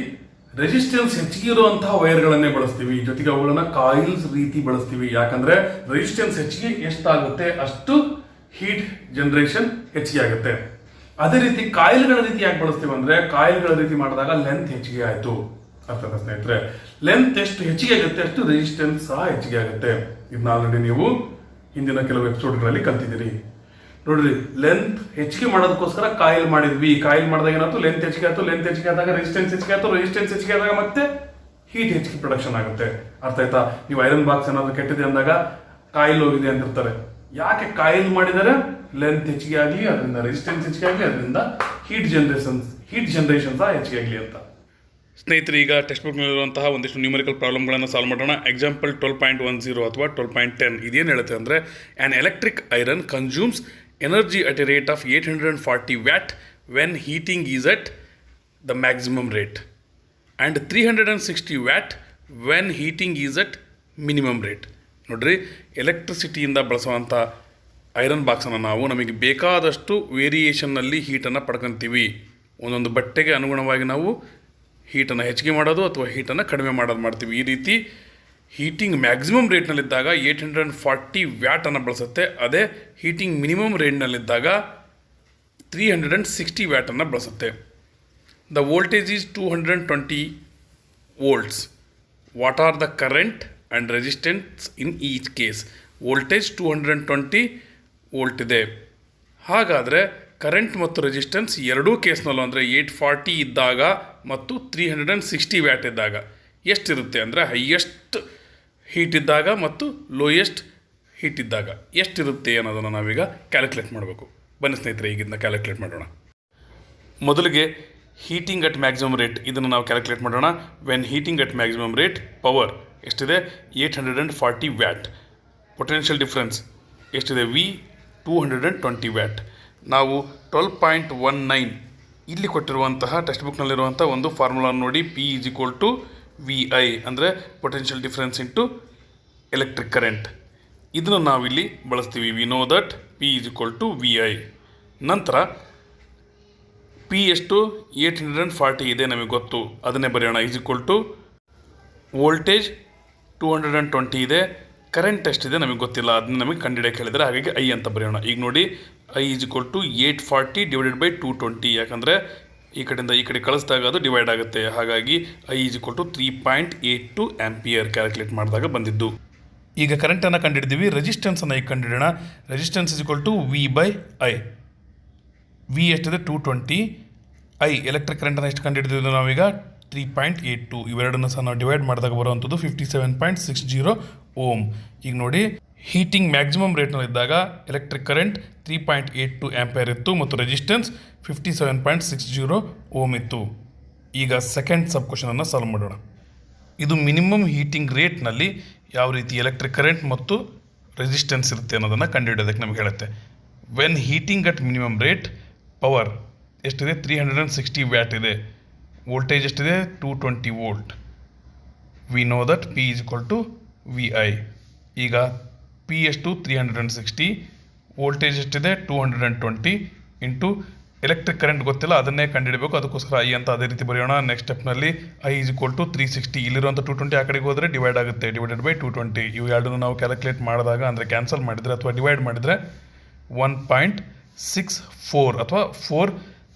ರೆಸಿಸ್ಟೆನ್ಸ್ ಹೆಚ್ಚಿಗೆ ಇರುವಂತಹ ವೈರ್ಗಳನ್ನೇ ಬಳಸ್ತೀವಿ. ಜೊತೆಗೆ ಅವುಗಳನ್ನ ಕಾಯಿಲ್ಸ್ ರೀತಿ ಬಳಸ್ತೀವಿ. ಯಾಕಂದ್ರೆ ರೆಸಿಸ್ಟೆನ್ಸ್ ಹೆಚ್ಚಿಗೆ ಎಷ್ಟಾಗುತ್ತೆ ಅಷ್ಟು ಹೀಟ್ ಜನರೇಷನ್ ಹೆಚ್ಚಿಗೆ ಆಗುತ್ತೆ. ಅದೇ ರೀತಿ ಕಾಯಿಲ್ಗಳ ರೀತಿ ಯಾಕೆ ಬಳಸ್ತೀವಿ ಅಂದ್ರೆ, ಕಾಯಿಲ್ಗಳ ರೀತಿ ಮಾಡಿದಾಗ ಲೆಂತ್ ಹೆಚ್ಚಿಗೆ ಆಯ್ತು. ಅರ್ಥ ಸ್ನೇಹಿತರೆ, ಲೆಂತ್ ಎಷ್ಟು ಹೆಚ್ಚಿಗೆ ಆಗುತ್ತೆ ಅಷ್ಟು ರೆಸಿಸ್ಟೆನ್ಸ್ ಸಹ ಹೆಚ್ಚಿಗೆ ಆಗುತ್ತೆ. ಇದನ್ನ ಆಲ್ರೆಡಿ ನೀವು ಹಿಂದಿನ ಕೆಲವು ಎಪಿಸೋಡ್ಗಳಲ್ಲಿ ಕಲ್ತಿದ್ದೀರಿ. ನೋಡ್ರಿ, ಲೆಂತ್ ಹೆಚ್ಚಿಗೆ ಮಾಡೋದಕ್ಕೋಸ್ಕರ ಕಾಯಿಲ್ ಮಾಡಿದ್ವಿ. ಕಾಯಿಲ್ ಮಾಡಿದಾಗ ಏನಾಯ್ತು, ಲೆಂತ್ ಹೆಚ್ಚಿಗೆ ಆಯ್ತು. ಲೆಂತ್ ಹೆಚ್ಚಿಗೆ ಆದಾಗ ರೆಸಿಸ್ಟೆನ್ಸ್ ಹೆಚ್ಚಿಗೆ ಆಯ್ತು. ರೆಸಿಸ್ಟೆನ್ಸ್ ಹೆಚ್ಚಿಗೆ ಆದಾಗ ಮತ್ತೆ ಹೀಟ್ ಹೆಚ್ಚಿಗೆ ಪ್ರೊಡಕ್ಷನ್ ಆಗುತ್ತೆ. ಅರ್ಥ ಆಯ್ತಾ? ನೀವು ಐರನ್ ಬಾಕ್ಸ್ ಏನಾದ್ರು ಕೆಟ್ಟಿದೆ ಅಂದಾಗ ಕಾಯಿಲ್ ಹೋಗಿದೆ ಅಂತಿರ್ತಾರೆ. ಯಾಕೆ ಕಾಯಿಲ್ ಮಾಡಿದರೆ ಲೆಂತ್ ಹೆಚ್ಚಿಗೆ ಆಗಲಿ, ಅದರಿಂದ ರೆಸಿಸ್ಟೆನ್ಸ್ ಹೆಚ್ಚಿಗೆ ಆಗಲಿ, ಅದರಿಂದ ಹೀಟ್ ಜನರೇಷನ್ ಸಹ ಹೆಚ್ಚಿಗೆ ಆಗಲಿ ಅಂತ. ಸ್ನೇಹಿತರೆ, ಈಗ ಟೆಕ್ಸ್ಟ್ ಬುಕ್ನಲ್ಲಿರುವಂತಹ ಒಂದಿಷ್ಟು ನ್ಯೂಮರಿಕಲ್ ಪ್ರಾಬ್ಲಮ್ಗಳನ್ನು ಸಾಲ್ವ್ ಮಾಡೋಣ. ಎಕ್ಸಾಂಪಲ್ 12.10 ಅಥವಾ 12.10 ಇದೇನು ಹೇಳುತ್ತೆ ಅಂದರೆ, an electric iron consumes energy at A rate of 840 watt when heating is at the maximum rate and 360 watt when heating is at minimum rate. ನೋಡ್ರಿ, ಎಲೆಕ್ಟ್ರಿಸಿಟಿಯಿಂದ ಬಳಸುವಂಥ ಐರನ್ ಬಾಕ್ಸನ್ನು ನಾವು ನಮಗೆ ಬೇಕಾದಷ್ಟು ವೇರಿಯೇಷನ್ನಲ್ಲಿ ಹೀಟನ್ನು ಪಡ್ಕೊತೀವಿ. ಒಂದೊಂದು ಬಟ್ಟೆಗೆ ಅನುಗುಣವಾಗಿ ನಾವು ಹೀಟನ್ನು ಹೆಚ್ಚಿಗೆ ಮಾಡೋದು ಅಥವಾ ಹೀಟನ್ನು ಕಡಿಮೆ ಮಾಡೋದು ಮಾಡ್ತೀವಿ. ಈ ರೀತಿ ಹೀಟಿಂಗ್ ಮ್ಯಾಕ್ಸಿಮಮ್ ರೇಟ್ನಲ್ಲಿದ್ದಾಗ 840 ವ್ಯಾಟನ್ನು ಬಳಸುತ್ತೆ. ಅದೇ ಹೀಟಿಂಗ್ ಮಿನಿಮಮ್ ರೇಟ್ನಲ್ಲಿದ್ದಾಗ 360 ವ್ಯಾಟನ್ನು ಬಳಸುತ್ತೆ. The voltage is 220 volts. What are the current and resistance in each case? Voltage 220 volt ಇದೆ. ಹಾಗಾದರೆ ಕರೆಂಟ್ ಮತ್ತು ರೆಸಿಸ್ಟೆನ್ಸ್ ಎರಡೂ ಕೇಸ್ನಲ್ಲೂ ಅಂದರೆ 840 ಇದ್ದಾಗ ಮತ್ತು 360 ವ್ಯಾಟ್ ಇದ್ದಾಗ ಎಷ್ಟಿರುತ್ತೆ ಅಂದರೆ, ಹೈಯೆಸ್ಟ್ ಹೀಟ್ ಇದ್ದಾಗ ಮತ್ತು ಲೋಯೆಸ್ಟ್ ಹೀಟ್ ಇದ್ದಾಗ ಎಷ್ಟಿರುತ್ತೆ ಅನ್ನೋದನ್ನು ನಾವೀಗ ಕ್ಯಾಲ್ಕುಲೇಟ್ ಮಾಡಬೇಕು. ಬನ್ನಿ ಸ್ನೇಹಿತರೆ, ಈಗಿಂದ ಕ್ಯಾಲ್ಕುಲೇಟ್ ಮಾಡೋಣ. ಮೊದಲಿಗೆ ಹೀಟಿಂಗ್ ಅಟ್ ಮ್ಯಾಕ್ಸಿಮಮ್ ರೇಟ್, ಇದನ್ನು ನಾವು ಕ್ಯಾಲ್ಕುಲೇಟ್ ಮಾಡೋಣ. When heating at maximum rate, power ಎಷ್ಟಿದೆ? 840 ವ್ಯಾಟ್. ಪೊಟೆನ್ಷಿಯಲ್ ಡಿಫ್ರೆನ್ಸ್ ಎಷ್ಟಿದೆ? V 220 watt. ನಾವು 12.19 ಇಲ್ಲಿ ಕೊಟ್ಟಿರುವಂತಹ ಟೆಕ್ಸ್ಟ್ ಬುಕ್ನಲ್ಲಿರುವಂಥ ಒಂದು ಫಾರ್ಮುಲಾ ನೋಡಿ. P = VI ಅಂದರೆ potential difference into electric current. ಇದನ್ನು ನಾವಿಲ್ಲಿ ಬಳಸ್ತೀವಿ. We know that P = VI. ನಂತರ P ಎಷ್ಟು? 840 ಇದೆ, ನಮಗೆ ಗೊತ್ತು, ಅದನ್ನೇ ಬರೆಯೋಣ. = ವೋಲ್ಟೇಜ್ 220 ಇದೆ, ಕರೆಂಟ್ ಎಷ್ಟಿದೆ ನಮಗೆ ಗೊತ್ತಿಲ್ಲ, ಅದನ್ನ ನಮಗೆ ಕಂಡುಹಿಡಿಯಕ್ಕೆ ಹೇಳಿದರೆ, ಹಾಗಾಗಿ I ಅಂತ ಬರೆಯೋಣ. ಈಗ ನೋಡಿ, I = 840 / 220. ಯಾಕಂದರೆ ಈ ಕಡೆಯಿಂದ ಈ ಕಡೆ ಕಳಿಸಿದಾಗ ಅದು ಡಿವೈಡ್ ಆಗುತ್ತೆ. ಹಾಗಾಗಿ I = 3.82 ಆಂಪಿಯರ್ ಕ್ಯಾಲ್ಕುಲೇಟ್ ಮಾಡಿದಾಗ ಬಂದಿದ್ದು. ಈಗ ಕರೆಂಟನ್ನು ಕಂಡುಹಿಡಿದೀವಿ. ರೆಸಿಸ್ಟೆನ್ಸನ್ನು ಈಗ ಕಂಡುಹಿಡೋಣ. Resistance = V/I. ವಿ ಎಷ್ಟಿದೆ? 220. I ಎಲೆಕ್ಟ್ರಿಕ್ ಕರೆಂಟನ್ನು ಎಷ್ಟು ಕಂಡುಹಿಡಿದಿದ್ದು ನಾವೀಗ? 3.82. ಇವೆರಡನ್ನು ಸಹ ನಾವು ಡಿವೈಡ್ ಮಾಡಿದಾಗ ಬರುವಂಥದ್ದು 57.60 ಓಮ್. ಈಗ ನೋಡಿ, ಹೀಟಿಂಗ್ ಮ್ಯಾಕ್ಸಿಮಮ್ ರೇಟ್ನಲ್ಲಿದ್ದಾಗ ಎಲೆಕ್ಟ್ರಿಕ್ ಕರೆಂಟ್ 3.82 ಆಂಪಿಯರ್ ಇತ್ತು ಮತ್ತು ರೆಸಿಸ್ಟೆನ್ಸ್ 57.60 ಓಮ್ ಇತ್ತು. ಈಗ ಸೆಕೆಂಡ್ ಸಬ್ ಕ್ವಶನನ್ನು ಸಾಲ್ವ್ ಮಾಡೋಣ. ಇದು ಮಿನಿಮಮ್ ಹೀಟಿಂಗ್ ರೇಟ್ನಲ್ಲಿ ಯಾವ ರೀತಿ ಎಲೆಕ್ಟ್ರಿಕ್ ಕರೆಂಟ್ ಮತ್ತು ರೆಸಿಸ್ಟೆನ್ಸ್ ಇರುತ್ತೆ ಅನ್ನೋದನ್ನು ಕಂಡುಹಿಡಿಯೋದಕ್ಕೆ ನಮಗೆ ಹೇಳುತ್ತೆ. When heating at minimum rate, power ಎಷ್ಟಿದೆ? 360 ವ್ಯಾಟ್ ಇದೆ. ವೋಲ್ಟೇಜ್ ಎಷ್ಟಿದೆ? 220 volt. We know that P = VI. ಈಗ P ಎಷ್ಟು? 360. ವೋಲ್ಟೇಜ್ ಎಷ್ಟಿದೆ? 220 ಇಂಟು ಎಲೆಕ್ಟ್ರಿಕ್ ಕರೆಂಟ್ ಗೊತ್ತಿಲ್ಲ, ಅದನ್ನೇ ಕಂಡುಹಿಡಬೇಕು. ಅದಕ್ಕೋಸ್ಕರ I ಅಂತ ಅದೇ ರೀತಿ ಬರೆಯೋಣ. ನೆಕ್ಸ್ಟ್ ಸ್ಟೆಪ್ನಲ್ಲಿ I = 360. ಇಲ್ಲಿರುವಂಥ 220 ಆ ಕಡೆಗೆ ಹೋದರೆ ಡಿವೈಡ್ ಆಗುತ್ತೆ, /220. ಇವು ಎರಡನ್ನೂ ನಾವು ಕ್ಯಾಲ್ಕುಲೇಟ್ ಮಾಡಿದಾಗ, ಅಂದರೆ ಕ್ಯಾನ್ಸಲ್ ಮಾಡಿದರೆ ಅಥವಾ ಡಿವೈಡ್ ಮಾಡಿದರೆ 1.64 ಅಥವಾ 4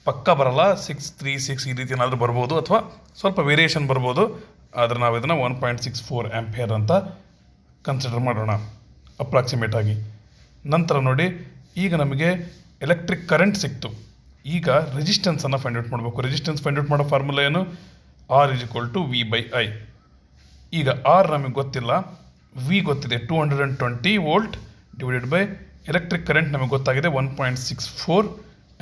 ಪಕ್ಕ ಬರಲ್ಲ, 636 ಈ ರೀತಿ ಏನಾದರೂ ಬರ್ಬೋದು, ಅಥವಾ ಸ್ವಲ್ಪ ವೇರಿಯೇಷನ್ ಬರ್ಬೋದು. ಆದರೆ ನಾವು ಇದನ್ನು 1.64 ಆಂಪಿಯರ್ ಅಂತ ಕನ್ಸಿಡರ್ ಮಾಡೋಣ ಅಪ್ರಾಕ್ಸಿಮೇಟ್ ಆಗಿ. ನಂತರ ನೋಡಿ, ಈಗ ನಮಗೆ ಎಲೆಕ್ಟ್ರಿಕ್ ಕರೆಂಟ್ ಸಿಕ್ತು. ಈಗ ರೆಸಿಸ್ಟೆನ್ಸನ್ನು ಫೈಂಡ್ ಔಟ್ ಮಾಡಬೇಕು. ರೆಸಿಸ್ಟೆನ್ಸ್ ಫೈಂಡ್ ಔಟ್ ಮಾಡೋ ಫಾರ್ಮುಲಾ ಏನು? R = V/I. ಈಗ R ನಮಗೆ ಗೊತ್ತಿಲ್ಲ, V ಗೊತ್ತಿದೆ, 220 ವೋಲ್ಟ್ / ಎಲೆಕ್ಟ್ರಿಕ್ ಕರೆಂಟ್ ನಮಗೆ ಗೊತ್ತಾಗಿದೆ 1.64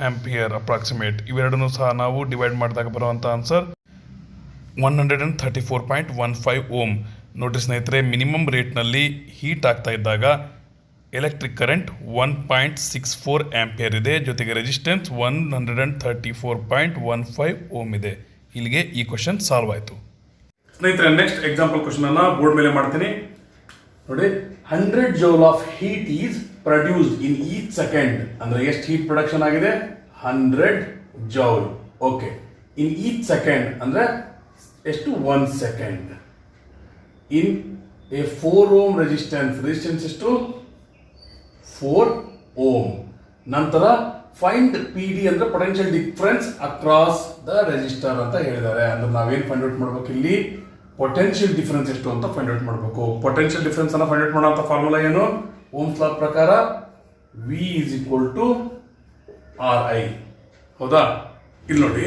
ಆಂಪಿಯರ್ ಅಪ್ರಾಕ್ಸಿಮೇಟ್. ಇವೆರಡನ್ನೂ ಸಹ ನಾವು ಡಿವೈಡ್ ಮಾಡಿದಾಗ ಬರುವಂಥ ಆನ್ಸರ್ 134.15 ಓಮ್. ನೋಡ್ರಿ ಸ್ನೇಹಿತರೆ, ಮಿನಿಮಮ್ ರೇಟ್ನಲ್ಲಿ ಹೀಟ್ ಆಗ್ತಾ ಇದ್ದಾಗ ಎಲೆಕ್ಟ್ರಿಕ್ ಕರೆಂಟ್ 1.64 ಆಂಪಿಯರ್ ಇದೆ, ಜೊತೆಗೆ ರೆಸಿಸ್ಟೆನ್ಸ್ 134.15 ಓಮ್ ಇದೆ. ಇಲ್ಲಿಗೆ ಈ ಕ್ವಶನ್ ಸಾಲ್ವ್ ಆಯಿತು. ಸ್ನೇಹಿತರೆ, ನೆಕ್ಸ್ಟ್ ಎಕ್ಸಾಂಪಲ್ ಕ್ವಶನ್ ಅನ್ನ ಬೋರ್ಡ್ ಮೇಲೆ ಮಾಡ್ತೀನಿ ನೋಡಿ. 100 joule of heat is produced in each second. ಅಂದ್ರೆ ಎಷ್ಟು ಹೀಟ್ ಪ್ರೊಡಕ್ಷನ್ ಆಗಿದೆ? 100 joule. Okay, in each second ಅಂದ್ರೆ ಎಷ್ಟು? 1 second. In a 4 ohm resistance ಎಷ್ಟು? 4 ಓಮ್. ನಂತರ ಫೈಂಡ್ ಪಿ ಡಿ ಅಂದ್ರೆ potential difference across the resistor ಅಂತ ಹೇಳಿದ್ದಾರೆ. ಅಂದ್ರೆ ನಾವೇನ್ ಫೈಂಡ್ ಔಟ್ ಮಾಡ್ಬೇಕು ಇಲ್ಲಿ? ಪೊಟೆನ್ಷಿಯಲ್ ಡಿಫರೆನ್ಸ್ ಎಷ್ಟು ಅಂತ ಫೈಂಡ್ ಔಟ್ ಮಾಡಬೇಕು. ಪೊಟೆನ್ಷಿಯಲ್ ಡಿಫರೆನ್ಸ್ ಅನ್ನ ಫೈಂಡ್ ಔಟ್ ಮಾಡುವಂತ ಫಾರ್ಮುಲಾ ಏನು? ಓಮ್ಸ್ ಲಾ ಪ್ರಕಾರ V is equal to RI. ಹೌದಾ? ಇಲ್ಲಿ ನೋಡಿ,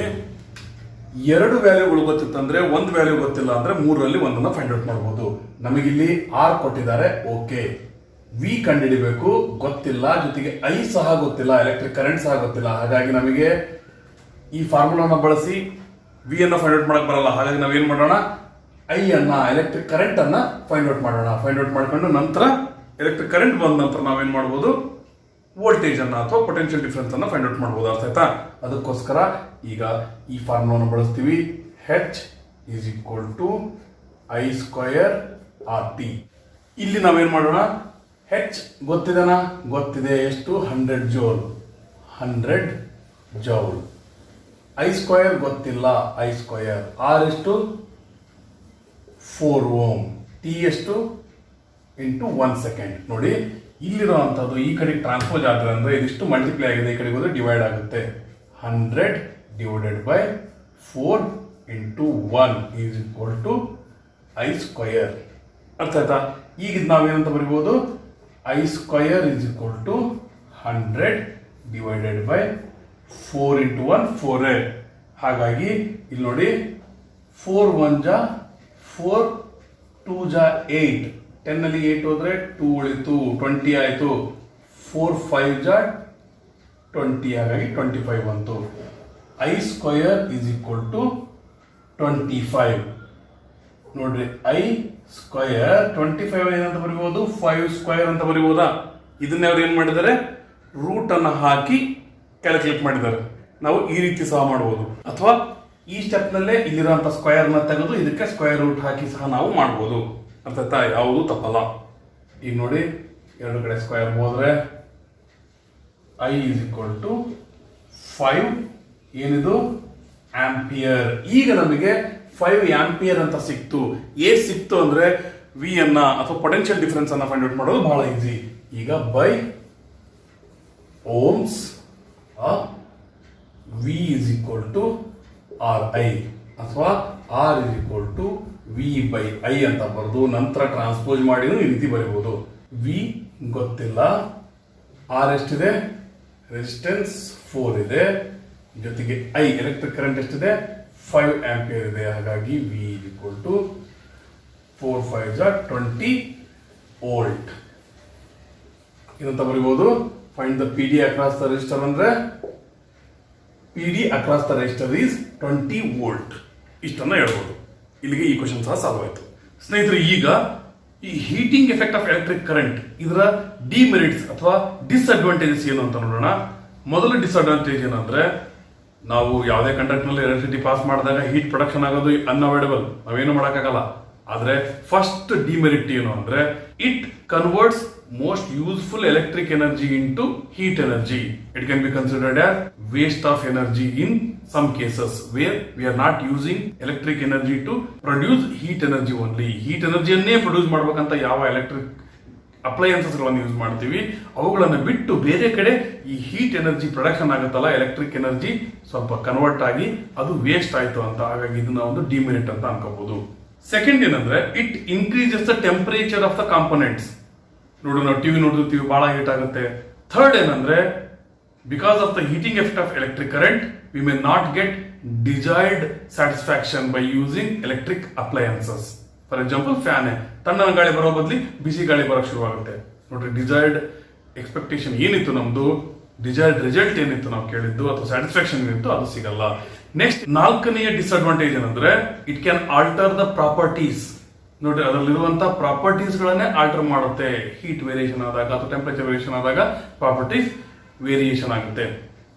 2 ವ್ಯಾಲ್ಯೂಗಳು ಗೊತ್ತಿತ್ತಂದ್ರೆ 1 ವ್ಯಾಲ್ಯೂ ಗೊತ್ತಿಲ್ಲ ಅಂದ್ರೆ 3ರಲ್ಲಿ ಒಂದನ್ನ ಫೈಂಡ್ ಔಟ್ ಮಾಡಬಹುದು. ನಮಗಿಲ್ಲಿ R ಕೊಟ್ಟಿದ್ದಾರೆ, ಓಕೆ. V ಕಂಡುಹಿಡಿಬೇಕು, ಗೊತ್ತಿಲ್ಲ, ಜೊತೆಗೆ I ಸಹ ಗೊತ್ತಿಲ್ಲ, ಎಲೆಕ್ಟ್ರಿಕ್ ಕರೆಂಟ್ ಸಹ ಗೊತ್ತಿಲ್ಲ. ಹಾಗಾಗಿ ನಮಗೆ ಈ ಫಾರ್ಮುಲಾನ ಬಳಸಿ V ಅನ್ನ ಫೈಂಡ್ ಔಟ್ ಮಾಡಕ್ ಬರಲ್ಲ. ಹಾಗಾಗಿ ನಾವೇನ್ ಮಾಡೋಣ? I ಅನ್ನ, ಎಲೆಕ್ಟ್ರಿಕ್ ಕರೆಂಟ್ ಅನ್ನ ಫೈಂಡ್ ಔಟ್ ಮಾಡೋಣ. ಫೈಂಡ್ ಔಟ್ ಮಾಡ್ಕೊಂಡು ನಂತರ ಎಲೆಕ್ಟ್ರಿಕ್ ಕರೆಂಟ್ ಬಂದ ನಂತರ ನಾವೇನ್ ಮಾಡಬಹುದು? ವೋಲ್ಟೇಜ್ ಅನ್ನ ಅಥವಾ ಪೊಟೆನ್ಷಿಯಲ್ ಡಿಫರೆನ್ಸ್ ಅನ್ನ ಫೈಂಡ್ ಔಟ್ ಮಾಡಬಹುದು. ಅರ್ಥ ಆಯ್ತಾ? ಅದಕ್ಕೋಸ್ಕರ ಈಗ ಈ ಫಾರ್ಮುಲಾವನ್ನು ಬಳಸ್ತೀವಿ. H is equal to I square RT. ಇಲ್ಲಿ ನಾವೇನ್ ಮಾಡೋಣ? H ಗೊತ್ತಿದೆನಾ? ಗೊತ್ತಿದೆ. ಎಷ್ಟು? 100 ಜೌಲ್. 100 ಜೌಲ್. I ಸ್ಕ್ವೇರ್ ಗೊತ್ತಿಲ್ಲ, I ಸ್ಕ್ವೇರ್. R ಎಷ್ಟು? 4 ಓಮ್. T ಎಷ್ಟು? Into 1 second. ನೋಡಿ, ಇಲ್ಲಿರುವಂತದ್ದು ಈ ಕಡೆ ಟ್ರಾನ್ಸ್ಪೋಸ್ ಆದ್ರೆ ಅಂದ್ರೆ ಇದಿಷ್ಟು ಮಲ್ಟಿಪ್ಲೈ ಆಗಿದೆ, ಈ ಕಡೆಗೆ ಹೋದ್ರೆ ಡಿವೈಡ್ ಆಗುತ್ತೆ. 100 divided by 4 into 1 is equal to I square. ಅರ್ಥ ಆಯ್ತಾ? ಈಗ ನಾವೇನಂತ ಬರೀಬಹುದು? I square is equal to 100 divided by 4 into 1 4. ಹಾಗಾಗಿ ಇಲ್ಲಿ ನೋಡಿ, 4 1 ಜಾ 4, 2 ಜಾ 8, 10 ನಲ್ಲಿ 8 ಹೋದ್ರೆ 2 ಉಳಿತು, 20 ಆಯ್ತು. 4 5 ಜಾ 20, ಹಾಗಾಗಿ 25 ಬಂತು. I square is equal to 25. ನೋಡ್ರಿ, I ಸ್ಕ್ವಯರ್ 25 ಏನಂತ ಬರೀಬಹುದು? 5 ಸ್ಕ್ವಯರ್ ಅಂತ ಬರೀಬಹುದಾ? ಇದನ್ನೇ ಅವ್ರು ಏನ್ ಮಾಡಿದ್ದಾರೆ? ರೂಟ್ ಅನ್ನ ಹಾಕಿ ಕ್ಯಾಲ್ಕುಲೇಟ್ ಮಾಡಿದ್ದಾರೆ. ನಾವು ಈ ರೀತಿ ಸಹ ಮಾಡಬಹುದು, ಅಥವಾ ಈ ಸ್ಟೆಪ್ ನಲ್ಲೇ ಇಲ್ಲಿರುವಂತ ಸ್ಕ್ವಯರ್ ನ ತೆಗೆದು ಇದಕ್ಕೆ ಸ್ಕ್ವಯರ್ ರೂಟ್ ಹಾಕಿ ಸಹ ನಾವು ಮಾಡಬಹುದು. ಅರ್ಥ ಆಯ್ತಾ? ಯಾವುದು ತಪ್ಪಲ್ಲ. ಈಗ ನೋಡಿ, 2 ಕಡೆ ಸ್ಕ್ವಯರ್ ಹೋದ್ರೆ I is equal to 5 ಏನಿದು? ಆಂಪಿಯರ್. ಈಗ ನಮಗೆ 5 ಆಂಪಿಯರ್ ಅಂತ ಸಿಕ್ತು. ಸಿಕ್ತು ಅಂದ್ರೆ V ಅನ್ನ ಅಥವಾ ಪೊಟೆನ್ಷಿಯಲ್ ಡಿಫರೆನ್ಸ್ ಅನ್ನ ಫೈಂಡ್ ಔಟ್ ಮಾಡೋದು ಬಹಳ ಈಸಿ. ಈಗ by Ohm's V is equal to RI ಅಥವಾ R is equal to V by I ಅಂತ ಬರೆದು ನಂತರ ಟ್ರಾನ್ಸ್ಪೋಸ್ ಮಾಡಿ ಈ ರೀತಿ ಬರೀಬಹುದು. V ಗೊತ್ತಿಲ್ಲ, R ಎಷ್ಟಿದೆ? ರೆಸಿಸ್ಟೆನ್ಸ್ 4 ಇದೆ, ಜೊತೆಗೆ I ಎಲೆಕ್ಟ್ರಿಕ್ ಕರೆಂಟ್ ಎಷ್ಟಿದೆ? 5 ಆಂಪಿಯರ್ ಇದೆ. ಹಾಗಾಗಿ V is equal to 4 5 20 volt ಇದಂತ ಬರೀಬಹುದು. Find the PD across the resistor ಅಂದ್ರೆ PD across the resistor is 20 volt. ಇಷ್ಟನ್ನ ಹೇಳ್ಬೋದು. ಇಲ್ಲಿಗೆ ಈ ಕ್ವಶನ್ ಸಹ ಸಾಲ್ವ್ ಆಯಿತು. ಸ್ನೇಹಿತರೆ, ಈಗ ಈ heating effect of electric current ಇದರ ಡಿಮೆರಿಟ್ಸ್ ಅಥವಾ ಡಿಸ್ಅಡ್ವಾಂಟೇಜಸ್ ಏನು ಅಂತ ನೋಡೋಣ. ಮೊದಲ ಡಿಸ್ಅಡ್ವಾಂಟೇಜ್ ಏನಂದ್ರೆ, ನಾವು ಯಾವುದೇ ಕಂಡಕ್ಟರ್ ನಲ್ಲಿ ಎಲೆಕ್ಟ್ರಿಸಿಟಿ ಪಾಸ್ ಮಾಡಿದಾಗ ಹೀಟ್ ಪ್ರೊಡಕ್ಷನ್ ಆಗೋದು ಅನ್ಅವಾಯ್ಡಬಲ್, ನಾವೇನು ಮಾಡೋಕ್ಕಾಗಲ್ಲ. ಆದ್ರೆ ಫಸ್ಟ್ ಡಿಮೆರಿಟ್ ಏನು ಅಂದ್ರೆ, it converts most useful electric energy into heat energy. It can be considered as waste of energy in some cases where we are not using electric energy to produce heat energy only. Heat energy ಅನ್ನೇ produce ಮಾಡ್ಬೇಕಂತ ಯಾವ electric appliances ಗಳನ್ನು use ಮಾಡ್ತೀವಿ ಅವುಗಳನ್ನು ಬಿಟ್ಟು ಬೇರೆ ಕಡೆ ಈ ಹೀಟ್ ಎನರ್ಜಿ ಪ್ರೊಡಕ್ಷನ್ ಆಗುತ್ತಲ್ಲ, ಎಲೆಕ್ಟ್ರಿಕ್ ಎನರ್ಜಿ ಸ್ವಲ್ಪ ಕನ್ವರ್ಟ್ ಆಗಿ ಅದು ವೇಸ್ಟ್ ಆಯ್ತು ಅಂತ. ಹಾಗಾಗಿ ಇದನ್ನ ಒಂದು ಡಿಮೆರಿಟ್ ಅಂತ ಅನ್ಕೋಬಹುದು. ಸೆಕೆಂಡ್ ಏನಂದ್ರೆ, it increases the temperature of the components. ನೋಡು, ನಾವು ಟಿವಿ ನೋಡಿರ್ತೀವಿ, ಬಹಳ ಹೀಟ್ ಆಗುತ್ತೆ. ಥರ್ಡ್ ಏನಂದ್ರೆ, because of the heating effect of electric current we may not get desired satisfaction by using electric appliances. For example, fan ತಣ್ಣನ ಗಾಳಿ ಬರೋ ಬದಲಿ ಬಿಸಿ ಗಾಳಿ ಬರೋಕ್ ಶುರುವಾಗುತ್ತೆ. ನೋಡ್ರಿ, ಡಿಸೈರ್ಡ್ ಎಕ್ಸ್ಪೆಕ್ಟೇಷನ್ ಏನಿತ್ತು ನಮ್ದು ಡಿಸೈರ್ಡ್ ರಿಸಲ್ಟ್ ಏನಿತ್ತು ನಾವು ಕೇಳಿದ್ದು ಅಥವಾ ಸ್ಯಾಟಿಸ್ಫ್ಯಾಕ್ಷನ್ ಏನಿತ್ತು ಅದು ಸಿಗಲ್ಲ. ನೆಕ್ಸ್ಟ್ 4ನೇ ಡಿಸ್ಅಡ್ವಾಂಟೇಜ್ ಏನಂದ್ರೆ it can alter the properties. ನೋಡ್ರಿ, ಅದರಲ್ಲಿರುವಂತಹ ಪ್ರಾಪರ್ಟೀಸ್ ಗಳನ್ನೇ ಆಲ್ಟರ್ ಮಾಡುತ್ತೆ. ಹೀಟ್ ವೇರಿಯೇಷನ್ ಆದಾಗ ಅಥವಾ ಟೆಂಪರೇಚರ್ ವೇರಿಯೇಷನ್ ಆದಾಗ ಪ್ರಾಪರ್ಟೀಸ್ ವೇರಿಯೇಷನ್ ಆಗುತ್ತೆ.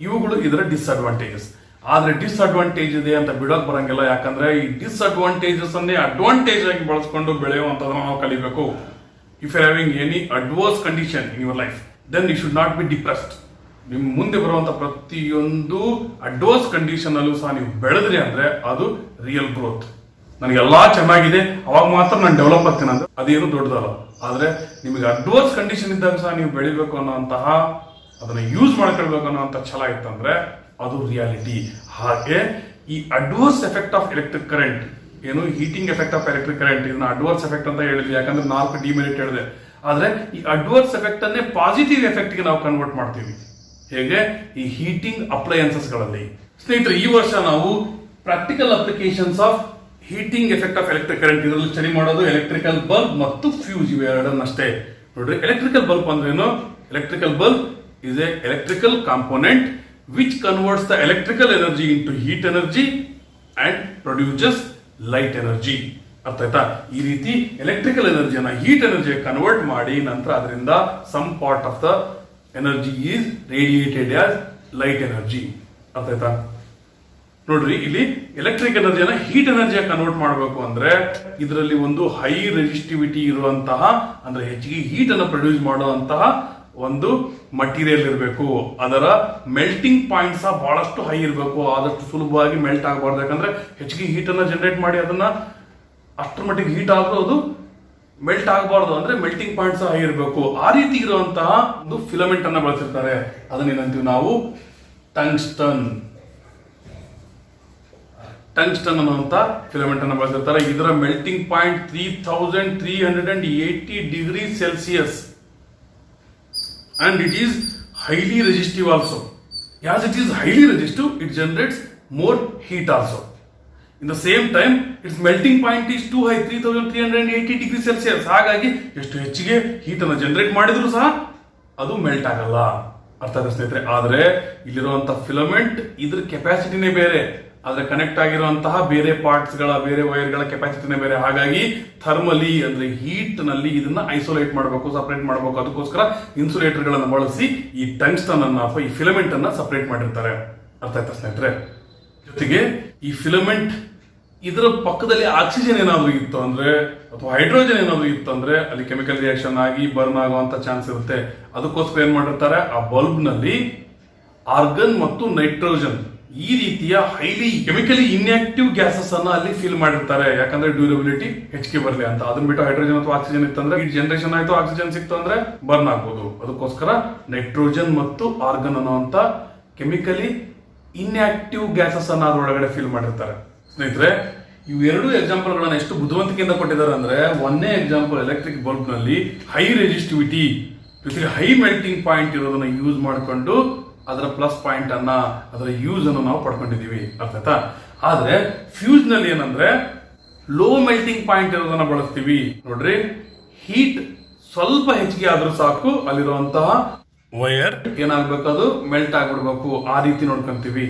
ಇವುಗಳು ಇದರ ಡಿಸ್ಅಡ್ವಾಂಟೇಜಸ್. ಆದ್ರೆ ಡಿಸ್ಅಡ್ವಾಂಟೇಜ್ ಇದೆ ಅಂತ ಬಿಡೋಕ್ ಬರಂಗಿಲ್ಲ. ಯಾಕಂದ್ರೆ ಈ ಡಿಸ್ಅಡ್ವಾಂಟೇಜಸ್ ಅನ್ನೇ ಅಡ್ವಾಂಟೇಜ್ ಆಗಿ ಬಳಸ್ಕೊಂಡು ಬೆಳೆಯುವಂತದನ್ನ ನಾವು ಕಲಿಬೇಕು. If you having any adverse condition in your life then you should not be depressed. ನಿಮ್ ಮುಂದೆ ಬರುವಂತ ಪ್ರತಿಯೊಂದು ಅಡ್ವರ್ಸ್ ಕಂಡೀಷನ್ ಅಲ್ಲೂ ಸಹ ನೀವು ಬೆಳೆದ್ರಿ ಅಂದ್ರೆ ಅದು ರಿಯಲ್ ಗ್ರೋತ್. ನನಗೆಲ್ಲಾ ಚೆನ್ನಾಗಿದೆ ಅವಾಗ ಮಾತ್ರ ನಾನು ಡೆವಲಪ್ ಆಗ್ತೀನಿ ಅಂದ್ರೆ ಅದೇನು ದೊಡ್ಡದಲ್ಲ. ಆದ್ರೆ ನಿಮಗೆ ಅಡ್ವರ್ಸ್ ಕಂಡೀಷನ್ ಇದ್ದಾಗ ಸಹ ನೀವು ಬೆಳಿಬೇಕು ಅನ್ನೋಂತಹ, ಅದನ್ನ ಯೂಸ್ ಮಾಡ್ಕೊಳ್ಬೇಕು ಅನ್ನೋಂಥ ಛಲ ಇತ್ತಂದ್ರೆ ಅದು ರಿಯಾಲಿಟಿ. ಹಾಗೆ ಈ adverse effect of electric current ಏನು, heating effect of electric current, ಇದನ್ನ ಅಡ್ವರ್ಸ್ ಎಫೆಕ್ಟ್ ಅಂತ ಹೇಳಿದ್ವಿ ಯಾಕಂದ್ರೆ 4 ಡಿಮೆರಿಟ್ ಹೇಳಿದೆ. ಆದ್ರೆ ಈ ಅಡ್ವರ್ಸ್ ಎಫೆಕ್ಟ್ ಅನ್ನೇ ಪಾಸಿಟಿವ್ ಎಫೆಕ್ಟ್ ಗೆ ನಾವು ಕನ್ವರ್ಟ್ ಮಾಡ್ತೀವಿ. ಹೇಗೆ? ಈ ಹೀಟಿಂಗ್ ಅಪ್ಲಯನ್ಸಸ್ ಗಳಲ್ಲಿ. ಸ್ನೇಹಿತರೆ, ಈ ವರ್ಷ ನಾವು practical applications of heating effect of electric current ಇದರಲ್ಲಿ ಸ್ಟಡಿ ಮಾಡೋದು ಎಲೆಕ್ಟ್ರಿಕಲ್ ಬಲ್ಬ್ ಮತ್ತು ಫ್ಯೂಸ್ ಇವೆರಡನ್ನಷ್ಟೇ. ನೋಡ್ರಿ, ಎಲೆಕ್ಟ್ರಿಕಲ್ ಬಲ್ಬ್ ಅಂದ್ರೆ ಏನು? Electrical bulb is a electrical component which converts the electrical energy into heat energy and produces light energy. ಅರ್ಥ ಆಯ್ತಾ? ಈ ರೀತಿ ಎಲೆಕ್ಟ್ರಿಕಲ್ ಎನರ್ಜಿಯನ್ನ ಹೀಟ್ ಎನರ್ಜಿ ಕನ್ವರ್ಟ್ ಮಾಡಿ ನಂತರ ಅದರಿಂದ some part of the energy is radiated as light energy. ಅರ್ಥ ಆಯ್ತಾ? ನೋಡ್ರಿ, ಇಲ್ಲಿ ಎಲೆಕ್ಟ್ರಿಕ್ ಎನರ್ಜಿಯನ್ನ ಹೀಟ್ ಎನರ್ಜಿಯಾಗಿ ಕನ್ವರ್ಟ್ ಮಾಡಬೇಕು ಅಂದ್ರೆ ಇದರಲ್ಲಿ ಒಂದು ಹೈ ರೆಸಿಸ್ಟಿವಿಟಿ ಇರುವಂತಹ, ಅಂದ್ರೆ ಹೆಚ್ಚಿಗೆ ಹೀಟ್ ಅನ್ನು ಪ್ರೊಡ್ಯೂಸ್ ಮಾಡುವಂತಹ ಒಂದು ಮಟೀರಿಯಲ್ ಇರಬೇಕು. ಅದರ ಮೆಲ್ಟಿಂಗ್ ಪಾಯಿಂಟ್ ಸಹ ಬಹಳಷ್ಟು ಹೈ ಇರಬೇಕು. ಆದಷ್ಟು ಸುಲಭವಾಗಿ ಮೆಲ್ಟ್ ಆಗಬಾರ್ದು. ಯಾಕಂದ್ರೆ ಹೆಚ್ಚಿಗೆ ಹೀಟ್ ಅನ್ನ ಜನರೇಟ್ ಮಾಡಿ ಅದನ್ನ ಅಷ್ಟರ ಮಟ್ಟಿಗೆ ಹೀಟ್ ಆಗೋದು ಮೆಲ್ಟ್ ಆಗಬಾರ್ದು. ಅಂದ್ರೆ ಮೆಲ್ಟಿಂಗ್ ಪಾಯಿಂಟ್ ಸಹ ಹೈ ಇರಬೇಕು. ಆ ರೀತಿ ಇರುವಂತಹ ಒಂದು ಫಿಲಮೆಂಟ್ ಅನ್ನ ಬಳಸಿರ್ತಾರೆ. ಅದನ್ನೇನಂತೀವಿ ನಾವು ಟಂಗ್ಸ್ಟನ್. ಟಂಗ್ಸ್ಟನ್ ಅನ್ನುವಂತ ಫಿಲಮೆಂಟ್ ಅನ್ನು ಬಳಸಿರ್ತಾರೆ. ಇದರ melting point 3380 degree Celsius. And it is highly resistive also. As it is highly resistive, it generates more heat also. In the same time, its melting point is too high, 3380 degree Celsius. ಹಾಗಾಗಿ ಎಷ್ಟು ಹೆಚ್ಚಿಗೆ heat ಅನ್ನು generate ಮಾಡಿದ್ರು ಸಹ ಅದು melt ಆಗಲ್ಲ. ಅರ್ಥ ಆಯ್ತಾ ಸ್ನೇಹಿತರೆ? ಆದ್ರೆ ಇಲ್ಲಿರುವಂತಹ ಫಿಲಮೆಂಟ್ ಇದ್ರ ಕೆಪಾಸಿಟಿನೇ ಬೇರೆ, ಆದ್ರೆ ಕನೆಕ್ಟ್ ಆಗಿರುವಂತಹ ಬೇರೆ ಪಾರ್ಟ್ಸ್ ಗಳ, ಬೇರೆ ವೈರ್ ಗಳ ಕೆಪಾಸಿಟಿನೇ ಬೇರೆ. ಹಾಗಾಗಿ ಥರ್ಮಲಿ ಅಂದ್ರೆ ಹೀಟ್ ನಲ್ಲಿ ಇದನ್ನ ಐಸೋಲೇಟ್ ಮಾಡಬೇಕು, ಸಪರೇಟ್ ಮಾಡಬೇಕು. ಅದಕ್ಕೋಸ್ಕರ ಇನ್ಸುಲೇಟರ್ ಗಳನ್ನ ಬಳಸಿ ಈ ಟಂಗ್ಸ್ಟನ್ ಅನ್ನ ಅಥವಾ ಈ ಫಿಲಮೆಂಟ್ ಅನ್ನ ಸಪರೇಟ್ ಮಾಡಿರ್ತಾರೆ. ಅರ್ಥ ಆಯ್ತಾ ಸ್ನೇಹಿತರೆ? ಜೊತೆಗೆ ಈ ಫಿಲಮೆಂಟ್ ಇದರ ಪಕ್ಕದಲ್ಲಿ ಆಕ್ಸಿಜನ್ ಏನಾದ್ರು ಇತ್ತು ಅಂದ್ರೆ ಅಥವಾ ಹೈಡ್ರೋಜನ್ ಏನಾದ್ರು ಇತ್ತು ಅಂದ್ರೆ ಅಲ್ಲಿ ಕೆಮಿಕಲ್ ರಿಯಾಕ್ಷನ್ ಆಗಿ ಬರ್ನ್ ಆಗುವಂತ ಚಾನ್ಸ್ ಇರುತ್ತೆ. ಅದಕ್ಕೋಸ್ಕರ ಏನ್ ಮಾಡಿರ್ತಾರೆ, ಆ ಬಲ್ಬ್ ನಲ್ಲಿ ಆರ್ಗನ್ ಮತ್ತು ನೈಟ್ರೋಜನ್ ಈ ರೀತಿಯ ಹೈಲಿ ಕೆಮಿಕಲಿ ಇನ್ಆಕ್ಟಿವ್ ಗ್ಯಾಸಸ್ ಅನ್ನ ಅಲ್ಲಿ ಫಿಲ್ ಮಾಡಿರ್ತಾರೆ. ಯಾಕಂದ್ರೆ ಡ್ಯೂರಬಿಲಿಟಿ ಹೆಚ್ಚಿಗೆ ಬರಲಿ ಅಂತ. ಅದನ್ನ ಬಿಟ್ಟು ಹೈಡ್ರೋಜನ್ ಅಥವಾ ಆಕ್ಸಿಜನ್ ಇತ್ತಂದ್ರೆ ಹೀಟ್ ಜನರೇಷನ್ ಆಯ್ತು, ಆಕ್ಸಿಜನ್ ಸಿಕ್ತು ಅಂದ್ರೆ ಬರ್ನ್ ಆಗ್ಬೋದು. ಅದಕ್ಕೋಸ್ಕರ ನೈಟ್ರೋಜನ್ ಮತ್ತು ಆರ್ಗನ್ ಅನ್ನುವಂತ ಕೆಮಿಕಲಿ ಇನ್ಆಕ್ಟಿವ್ ಗ್ಯಾಸಸ್ ಅನ್ನ ಅದರೊಳಗಡೆ ಫಿಲ್ ಮಾಡಿರ್ತಾರೆ. ಸ್ನೇಹಿತರೆ, ಇವೆರಡು ಎಕ್ಸಾಂಪಲ್ ಗಳನ್ನ ಎಷ್ಟು ಬುದ್ಧಿವಂತಿಕೆಯಿಂದ ಕೊಟ್ಟಿದ್ದಾರೆ ಅಂದ್ರೆ, ಒಂದೇ ಎಕ್ಸಾಂಪಲ್ ಎಲೆಕ್ಟ್ರಿಕ್ ಬಲ್ಬ್ ನಲ್ಲಿ ಹೈ ರೆಸಿಸ್ಟಿವಿಟಿ ಜೊತೆಗೆ ಹೈ ಮೆಲ್ಟಿಂಗ್ ಪಾಯಿಂಟ್ ಇರೋದನ್ನ ಯೂಸ್ ಮಾಡಿಕೊಂಡು ಅದರ ಪ್ಲಸ್ ಪಾಯಿಂಟ್ ಅನ್ನ, ಅದರ ಯೂಸ್ ಅನ್ನು ನಾವು ಪಡ್ಕೊಂಡಿದೀವಿ. ಅರ್ಥ ಆಯ್ತಾ? ಆದ್ರೆ ಫ್ಯೂಸ್ ನಲ್ಲಿ ಏನಂದ್ರೆ ಲೋ ಮೆಲ್ಟಿಂಗ್ ಪಾಯಿಂಟ್ ಇರೋದನ್ನ ಬಳಸ್ತೀವಿ. ನೋಡ್ರಿ, ಹೀಟ್ ಸ್ವಲ್ಪ ಹೆಚ್ಚಿಗೆ ಆದ್ರೂ ಸಾಕು ಅಲ್ಲಿರುವಂತಹ ವೈರ್ ಏನಾಗ್ಬೇಕು, ಅದು ಮೆಲ್ಟ್ ಆಗ್ಬಿಡ್ಬೇಕು. ಆ ರೀತಿ ನೋಡ್ಕೊಂತೀವಿ.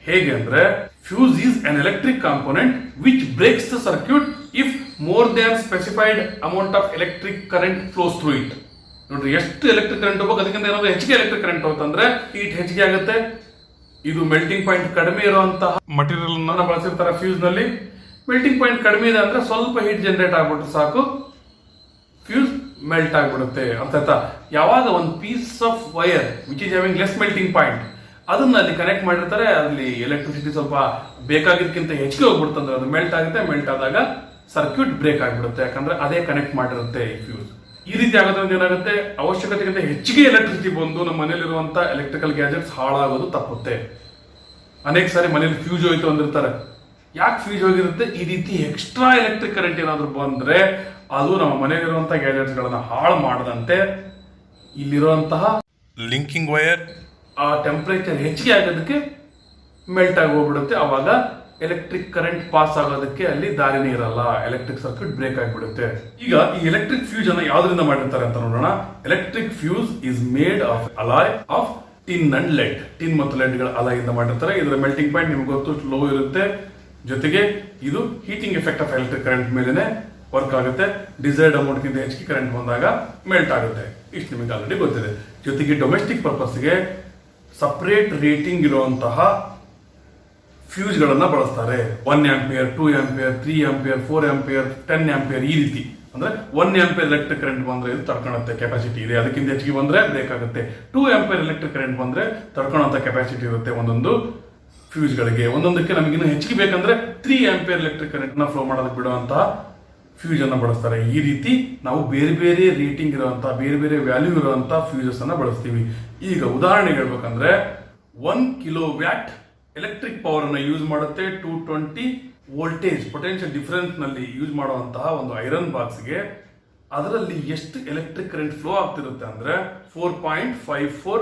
ಹೇಗೆ ಅಂದ್ರೆ, fuse is an electric component which breaks the circuit if more than specified amount of electric current flows through it. ನೋಡ್ರಿ, ಎಷ್ಟು ಎಲೆಕ್ಟ್ರಿಕ್ ಕರೆಂಟ್ ಹೋಗ್ಬೇಕು, ಅದಕ್ಕಿಂತ ಏನಾದ್ರು ಹೆಚ್ಚಿಗೆ ಎಲೆಕ್ಟ್ರಿಕ್ ಕರೆಂಟ್ ಹೋಗ್ತಂದ್ರೆ ಹೀಟ್ ಹೆಚ್ಚಿಗೆ ಆಗುತ್ತೆ. ಇದು ಮೆಲ್ಟಿಂಗ್ ಪಾಯಿಂಟ್ ಕಡಿಮೆ ಇರುವಂತಹ ಮಟೀರಿಯಲ್ ಅನ್ನ ಬಳಸಿರ್ತಾರೆ ಫ್ಯೂಸ್ ನಲ್ಲಿ. ಮೆಲ್ಟಿಂಗ್ ಪಾಯಿಂಟ್ ಕಡಿಮೆ ಇದೆ ಅಂದ್ರೆ ಸ್ವಲ್ಪ ಹೀಟ್ ಜನರೇಟ್ ಆಗ್ಬಿಟ್ರೆ ಸಾಕು, ಫ್ಯೂಸ್ ಮೆಲ್ಟ್ ಆಗ್ಬಿಡುತ್ತೆ. ಅರ್ಥ ಆಯ್ತಾ? ಯಾವಾಗ ಒಂದು piece of wire which is having less melting point ಅದನ್ನ ಅಲ್ಲಿ ಕನೆಕ್ಟ್ ಮಾಡಿರ್ತಾರೆ, ಅಲ್ಲಿ ಎಲೆಕ್ಟ್ರಿಸಿಟಿ ಸ್ವಲ್ಪ ಬೇಕಾಗಿದ್ದಕ್ಕಿಂತ ಹೆಚ್ಚಿಗೆ ಹೋಗ್ಬಿಡ್ತಂದ್ರೆ ಅದು ಮೆಲ್ಟ್ ಆಗುತ್ತೆ. ಮೆಲ್ಟ್ ಆದಾಗ ಸರ್ಕ್ಯೂಟ್ ಬ್ರೇಕ್ ಆಗ್ಬಿಡುತ್ತೆ. ಯಾಕಂದ್ರೆ ಅದೇ ಕನೆಕ್ಟ್ ಮಾಡಿರುತ್ತೆ ಈ ಫ್ಯೂಸ್. ಈ ರೀತಿ ಆಗೋದ್ರಿಂದ ಏನಾಗುತ್ತೆ, ಅವಶ್ಯಕತೆಗಿಂತ ಹೆಚ್ಚಿಗೆ ಎಲೆಕ್ಟ್ರಿಸಿಟಿ ಬಂದು ನಮ್ಮ ಮನೇಲಿರುವಂತ ಎಲೆಕ್ಟ್ರಿಕಲ್ ಗ್ಯಾಜೆಟ್ಸ್ ಹಾಳಾಗೋದು ತಪ್ಪುತ್ತೆ. ಅನೇಕ ಸಾರಿ ಮನೇಲಿ ಫ್ಯೂಸ್ ಹೋಯ್ತು ಅಂದಿರ್ತಾರೆ. ಯಾಕೆ ಫ್ಯೂಸ್ ಹೋಗಿರುತ್ತೆ? ಈ ರೀತಿ ಎಕ್ಸ್ಟ್ರಾ ಎಲೆಕ್ಟ್ರಿಕ್ ಕರೆಂಟ್ ಏನಾದ್ರು ಬಂದ್ರೆ ಅದು ನಮ್ಮ ಮನೆಯಲ್ಲಿರುವಂತಹ ಗ್ಯಾಜೆಟ್ಸ್ ಗಳನ್ನ ಹಾಳು ಮಾಡದಂತೆ ಇಲ್ಲಿರುವಂತಹ ಲಿಂಕಿಂಗ್ ವೈರ್ ಆ ಟೆಂಪರೇಚರ್ ಹೆಚ್ಚಿಗೆ ಆಗೋದಕ್ಕೆ ಮೆಲ್ಟ್ ಆಗಿ ಹೋಗ್ಬಿಡುತ್ತೆ. ಅವಾಗ ಎಲೆಕ್ಟ್ರಿಕ್ ಕರೆಂಟ್ ಪಾಸ್ ಆಗೋದಕ್ಕೆ ಅಲ್ಲಿ ದಾರಿನೇ ಇರಲ್ಲ, ಎಲೆಕ್ಟ್ರಿಕ್ ಸರ್ಕ್ಯೂಟ್ ಬ್ರೇಕ್ ಆಗಿಬಿಡುತ್ತೆ. ಈಗ ಈ ಎಲೆಕ್ಟ್ರಿಕ್ ಫ್ಯೂಸ್ ಅನ್ನ ಯಾವ್ದ್ರಿಂದ ಮಾಡಿರ್ತಾರೆ ಅಂತ ನೋಡೋಣ. Electric fuse is made of alloy of tin and lead. Tin ಮತ್ತು ಲೆಡ್ಗಳ ಅಲಾಯಿಂದ ಮಾಡಿರ್ತಾರೆ. ಇದರ ಮೆಲ್ಟಿಂಗ್ ಪಾಯಿಂಟ್ ನಿಮ್ಗೆ ಗೊತ್ತು, ಲೋ ಇರುತ್ತೆ. ಜೊತೆಗೆ ಇದು heating effect of electric current ಮೇಲೆನೆ ವರ್ಕ್ ಆಗುತ್ತೆ. ಡಿಸೈರ್ಡ್ ಅಮೌಂಟ್ಗಿಂತ ಹೆಚ್ಚಿಗೆ ಕರೆಂಟ್ ಬಂದಾಗ ಮೆಲ್ಟ್ ಆಗುತ್ತೆ. ಇಷ್ಟು ನಿಮಗೆ ಆಲ್ರೆಡಿ ಗೊತ್ತಿದೆ. ಜೊತೆಗೆ ಡೊಮೆಸ್ಟಿಕ್ ಪರ್ಪಸ್ಗೆ ಸಪರೇಟ್ ರೇಟಿಂಗ್ ಇರುವಂತಹ ಫ್ಯೂಸ್ಗಳನ್ನ ಬಳಸ್ತಾರೆ. 1 ampere, 2 ampere, 3 ampere, 4 ampere, 10 ampere, ಈ ರೀತಿ. ಅಂದ್ರೆ 1 ಆಂಪಿಯರ್ ಎಲೆಕ್ಟ್ರಿಕ್ ಕರೆಂಟ್ ಬಂದ್ರೆ ಇದು ತಡ್ಕೊಳ್ಳುತ್ತೆ, ಕೆಪಾಸಿಟಿ ಇದೆ. ಅದಕ್ಕಿಂತ ಹೆಚ್ಚಿಗೆ ಬಂದ್ರೆ ಬ್ರೇಕ್ ಆಗುತ್ತೆ. 2 ಆಂಪಿಯರ್ ಎಲೆಕ್ಟ್ರಿಕ್ ಕರೆಂಟ್ ಬಂದ್ರೆ ತಡ್ಕೊಳ್ಳುವಂತ ಕೆಪಾಸಿಟಿ ಇರುತ್ತೆ ಒಂದೊಂದು ಫ್ಯೂಸ್ಗಳಿಗೆ. ಒಂದೊಂದಕ್ಕೆ ನಮಗಿನ್ನೂ ಹೆಚ್ಚಿಗೆ ಬೇಕಂದ್ರೆ 3 ಆಂಪಿಯರ್ ಎಲೆಕ್ಟ್ರಿಕ್ ಕರೆಂಟ್ ನ ಫ್ಲೋ ಮಾಡೋದಕ್ಕೆ ಬಿಡುವಂತಹ ಫ್ಯೂಸ್ ಅನ್ನ ಬಳಸ್ತಾರೆ. ಈ ರೀತಿ ನಾವು ಬೇರೆ ಬೇರೆ ರೇಟಿಂಗ್ ಇರುವಂತಹ, ಬೇರೆ ಬೇರೆ ವ್ಯಾಲ್ಯೂ ಇರುವಂತಹ ಫ್ಯೂಸಸ್ ಅನ್ನ ಬಳಸ್ತೀವಿ. ಈಗ ಉದಾಹರಣೆಗೆ ಹೇಳ್ಬೇಕಂದ್ರೆ 1 ಕಿಲೋ ವ್ಯಾಟ್ ಎಲೆಕ್ಟ್ರಿಕ್ ಪವರ್ ಅನ್ನ ಯೂಸ್ ಮಾಡುತ್ತೆ. 220 ವೋಲ್ಟೇಜ್ ಪೊಟೆನ್ಷಿಯಲ್ ಡಿಫರೆನ್ಸ್ ನಲ್ಲಿ ಯೂಸ್ ಮಾಡುವಂತಹ ಒಂದು ಐರನ್ ಬಾಕ್ಸ್ಗೆ ಅದರಲ್ಲಿ ಎಷ್ಟು ಎಲೆಕ್ಟ್ರಿಕ್ ಕರೆಂಟ್ ಫ್ಲೋ ಆಗ್ತಿರುತ್ತೆ ಅಂದ್ರೆ 4.54